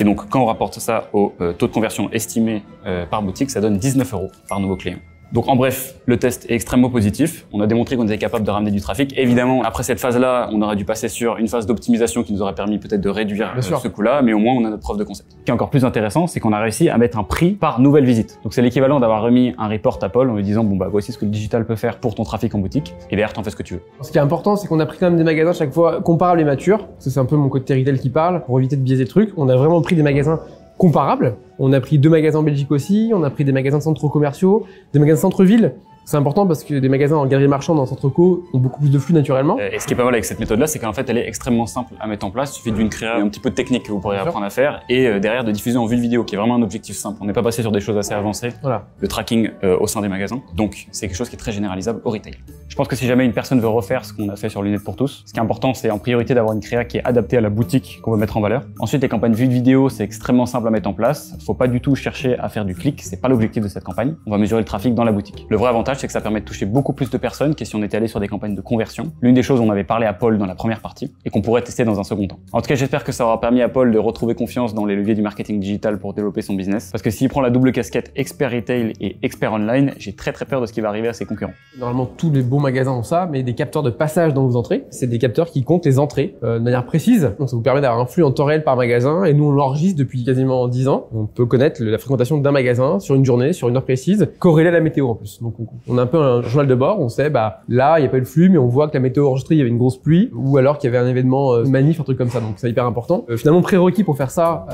Et donc, quand on rapporte ça au taux de conversion estimé par boutique, ça donne 19 € par nouveau client. Donc en bref, le test est extrêmement positif. On a démontré qu'on était capable de ramener du trafic. Évidemment, après cette phase-là, on aurait dû passer sur une phase d'optimisation qui nous aurait permis peut-être de réduire ce coût-là, mais au moins on a notre preuve de concept. Ce qui est encore plus intéressant, c'est qu'on a réussi à mettre un prix par nouvelle visite. Donc c'est l'équivalent d'avoir remis un report à Paul en lui disant bon bah voici ce que le digital peut faire pour ton trafic en boutique, et derrière t'en fais ce que tu veux. Ce qui est important, c'est qu'on a pris quand même des magasins chaque fois comparables et matures. Ça c'est un peu mon côté retail qui parle, pour éviter de biaiser le truc. On a vraiment pris des magasins comparables. On a pris 2 magasins en Belgique aussi, on a pris des magasins de centres commerciaux, des magasins de centre-ville. C'est important parce que des magasins en galerie marchande dans centre co ont beaucoup plus de flux naturellement. Et ce qui est pas mal avec cette méthode-là, c'est qu'en fait, elle est extrêmement simple à mettre en place. Il suffit d'une créa, un petit peu de technique que vous pourrez apprendre à faire, et derrière de diffuser en vue de vidéo, qui est vraiment un objectif simple. On n'est pas passé sur des choses assez avancées. Voilà. Le tracking au sein des magasins. Donc, c'est quelque chose qui est très généralisable au retail. Je pense que si jamais une personne veut refaire ce qu'on a fait sur Lunettes pour tous, ce qui est important, c'est en priorité d'avoir une créa qui est adaptée à la boutique qu'on veut mettre en valeur. Ensuite, les campagnes vue de vidéo, c'est extrêmement simple à mettre en place. Faut pas du tout chercher à faire du clic. C'est pas l'objectif de cette campagne. On va mesurer le trafic dans la boutique. Le vrai avantage, avantage, c'est que ça permet de toucher beaucoup plus de personnes que si on était allé sur des campagnes de conversion. L'une des choses, on avait parlé à Paul dans la première partie et qu'on pourrait tester dans un second temps. En tout cas, j'espère que ça aura permis à Paul de retrouver confiance dans les leviers du marketing digital pour développer son business. Parce que s'il prend la double casquette expert retail et expert online, j'ai très peur de ce qui va arriver à ses concurrents. Normalement, tous les bons magasins ont ça, mais des capteurs de passage dans vos entrées, c'est des capteurs qui comptent les entrées de manière précise. Donc ça vous permet d'avoir un flux en temps réel par magasin et nous on l'enregistre depuis quasiment 10 ans. On peut connaître la fréquentation d'un magasin sur une journée, sur une heure précise, corrélée à la météo en plus. Donc on a un peu un journal de bord, on sait là il n'y a pas eu de flux, mais on voit que la météo enregistrée, il y avait une grosse pluie ou alors qu'il y avait un événement manif, un truc comme ça. Donc c'est hyper important. Finalement, prérequis pour faire ça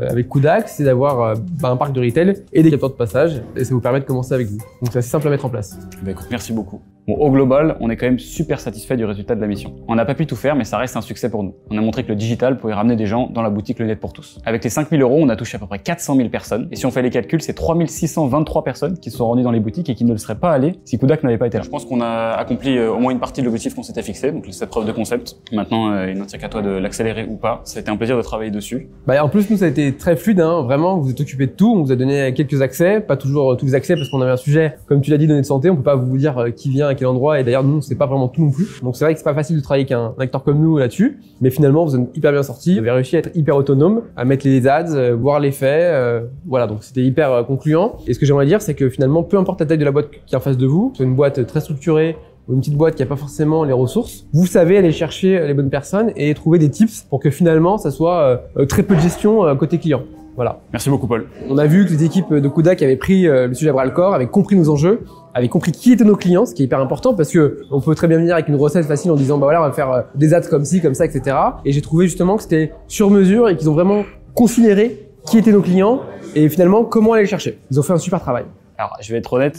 avec Kudak, c'est d'avoir un parc de retail et des capteurs de passage et ça vous permet de commencer avec vous. Donc c'est assez simple à mettre en place. Écoute, merci beaucoup. Bon, au global, on est quand même super satisfait du résultat de la mission. On n'a pas pu tout faire, mais ça reste un succès pour nous. On a montré que le digital pouvait ramener des gens dans la boutique Le Net pour tous. Avec les 5 000 €, on a touché à peu près 400 000 personnes. Et si on fait les calculs, c'est 3 623 personnes qui se sont rendues dans les boutiques et qui ne le seraient pas allées si Kudak n'avait pas été là. Je pense qu'on a accompli au moins une partie de l'objectif qu'on s'était fixé, donc cette preuve de concept. Maintenant, il n'en tient qu'à toi de l'accélérer ou pas. Ça a été un plaisir de travailler dessus. En plus, nous, ça a été très fluide, Vraiment, vous êtes occupé de tout. On vous a donné quelques accès, pas toujours tous les accès parce qu'on avait un sujet, comme tu l'as dit, données de santé. On peut pas vous dire qui vient à quel endroit. Et d'ailleurs, nous, c'est pas vraiment tout non plus. Donc c'est vrai que c'est pas facile de travailler avec un acteur comme nous là-dessus. Mais finalement, vous êtes hyper bien sortis. Vous avez réussi à être hyper autonome, à mettre les ads, voir les faits. Voilà, donc c'était hyper concluant. Et ce que j'aimerais dire, c'est que finalement, peu importe la taille de la boîte qui est en face de vous, c'est une boîte très structurée ou une petite boîte qui a pas forcément les ressources, vous savez aller chercher les bonnes personnes et trouver des tips pour que finalement, ça soit très peu de gestion côté client. Voilà. Merci beaucoup, Paul. On a vu que les équipes de Kudak avaient pris le sujet à bras le corps, avaient compris nos enjeux, avaient compris qui étaient nos clients, ce qui est hyper important parce que on peut très bien venir avec une recette facile en disant voilà, on va faire des ads comme ci, comme ça, etc. Et j'ai trouvé justement que c'était sur mesure et qu'ils ont vraiment considéré qui étaient nos clients et finalement comment aller les chercher. Ils ont fait un super travail. Alors, je vais être honnête,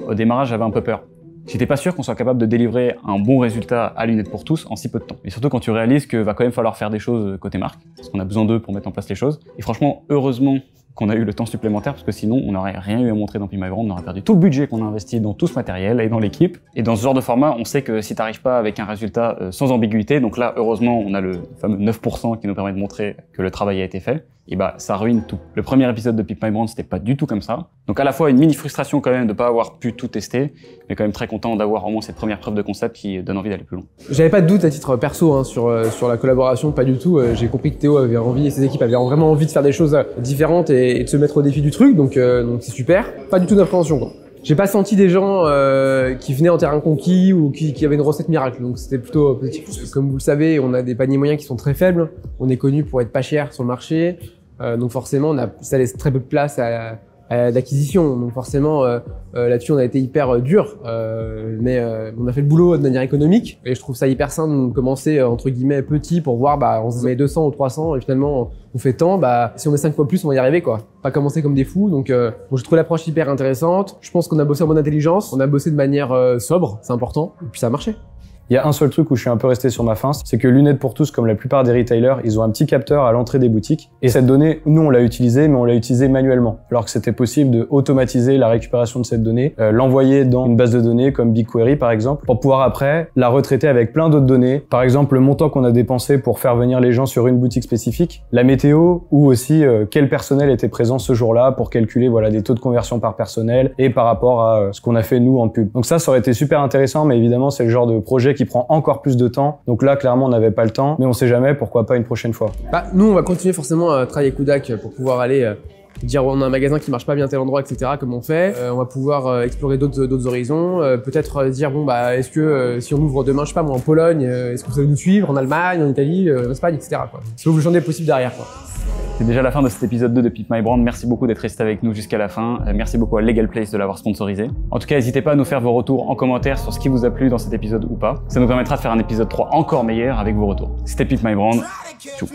au démarrage, j'avais un peu peur. J'étais pas sûr qu'on soit capable de délivrer un bon résultat à Lunettes pour tous en si peu de temps. Et surtout quand tu réalises que va quand même falloir faire des choses côté marque, parce qu'on a besoin d'eux pour mettre en place les choses. Et franchement, heureusement qu'on a eu le temps supplémentaire, parce que sinon on n'aurait rien eu à montrer dans Pimp My Brand, on aurait perdu tout le budget qu'on a investi dans tout ce matériel et dans l'équipe. Et dans ce genre de format, on sait que si t'arrives pas avec un résultat sans ambiguïté, donc là, heureusement, on a le fameux 9% qui nous permet de montrer que le travail a été fait, et ça ruine tout. Le premier épisode de Pimp My Brand, c'était pas du tout comme ça. Donc à la fois une mini frustration quand même de pas avoir pu tout tester, mais quand même très content d'avoir au moins cette première preuve de concept qui donne envie d'aller plus loin. J'avais pas de doute à titre perso sur la collaboration, pas du tout. J'ai compris que Théo avait envie et ses équipes avaient vraiment envie de faire des choses différentes et de se mettre au défi du truc, donc c'est super. Pas du tout d'appréhension, quoi. J'ai pas senti des gens qui venaient en terrain conquis ou qui avaient une recette miracle, donc c'était plutôt positif. Comme vous le savez, on a des paniers moyens qui sont très faibles. On est connu pour être pas cher sur le marché, donc forcément ça laisse très peu de place à d'acquisition. Donc forcément là-dessus on a été hyper dur, mais on a fait le boulot de manière économique et je trouve ça hyper sain de commencer entre guillemets petit pour voir on se met 200 ou 300 et finalement on fait tant, si on met 5 fois plus on va y arriver quoi. Pas commencer comme des fous, donc je trouve l'approche hyper intéressante. Je pense qu'on a bossé en bonne intelligence, on a bossé de manière sobre, c'est important, et puis ça a marché. Il y a un seul truc où je suis un peu resté sur ma faim, c'est que Lunettes pour tous, comme la plupart des retailers, ils ont un petit capteur à l'entrée des boutiques. Et cette donnée, nous on l'a utilisée, mais on l'a utilisée manuellement. Alors que c'était possible de automatiser la récupération de cette donnée, l'envoyer dans une base de données comme BigQuery par exemple, pour pouvoir après la retraiter avec plein d'autres données. Par exemple, le montant qu'on a dépensé pour faire venir les gens sur une boutique spécifique, la météo, ou aussi quel personnel était présent ce jour-là pour calculer des taux de conversion par personnel et par rapport à ce qu'on a fait nous en pub. Donc ça aurait été super intéressant, mais évidemment c'est le genre de projet qui prend encore plus de temps. Donc là, clairement, on n'avait pas le temps, mais on sait jamais, pourquoi pas une prochaine fois. Nous, on va continuer forcément à travailler Kudak pour pouvoir aller dire on a un magasin qui marche pas bien à tel endroit, etc. Comme on fait. On va pouvoir explorer d'autres horizons. Peut-être dire est-ce que si on ouvre demain, je sais pas moi, en Pologne, est-ce que vous allez nous suivre en Allemagne, en Italie, en Espagne, etc. C'est le champ des possibles derrière. C'est déjà la fin de cet épisode 2 de Pimp My Brand. Merci beaucoup d'être resté avec nous jusqu'à la fin. Merci beaucoup à Legal Place de l'avoir sponsorisé. En tout cas, n'hésitez pas à nous faire vos retours en commentaire sur ce qui vous a plu dans cet épisode ou pas. Ça nous permettra de faire un épisode 3 encore meilleur avec vos retours. C'était Pimp My Brand. Tchou.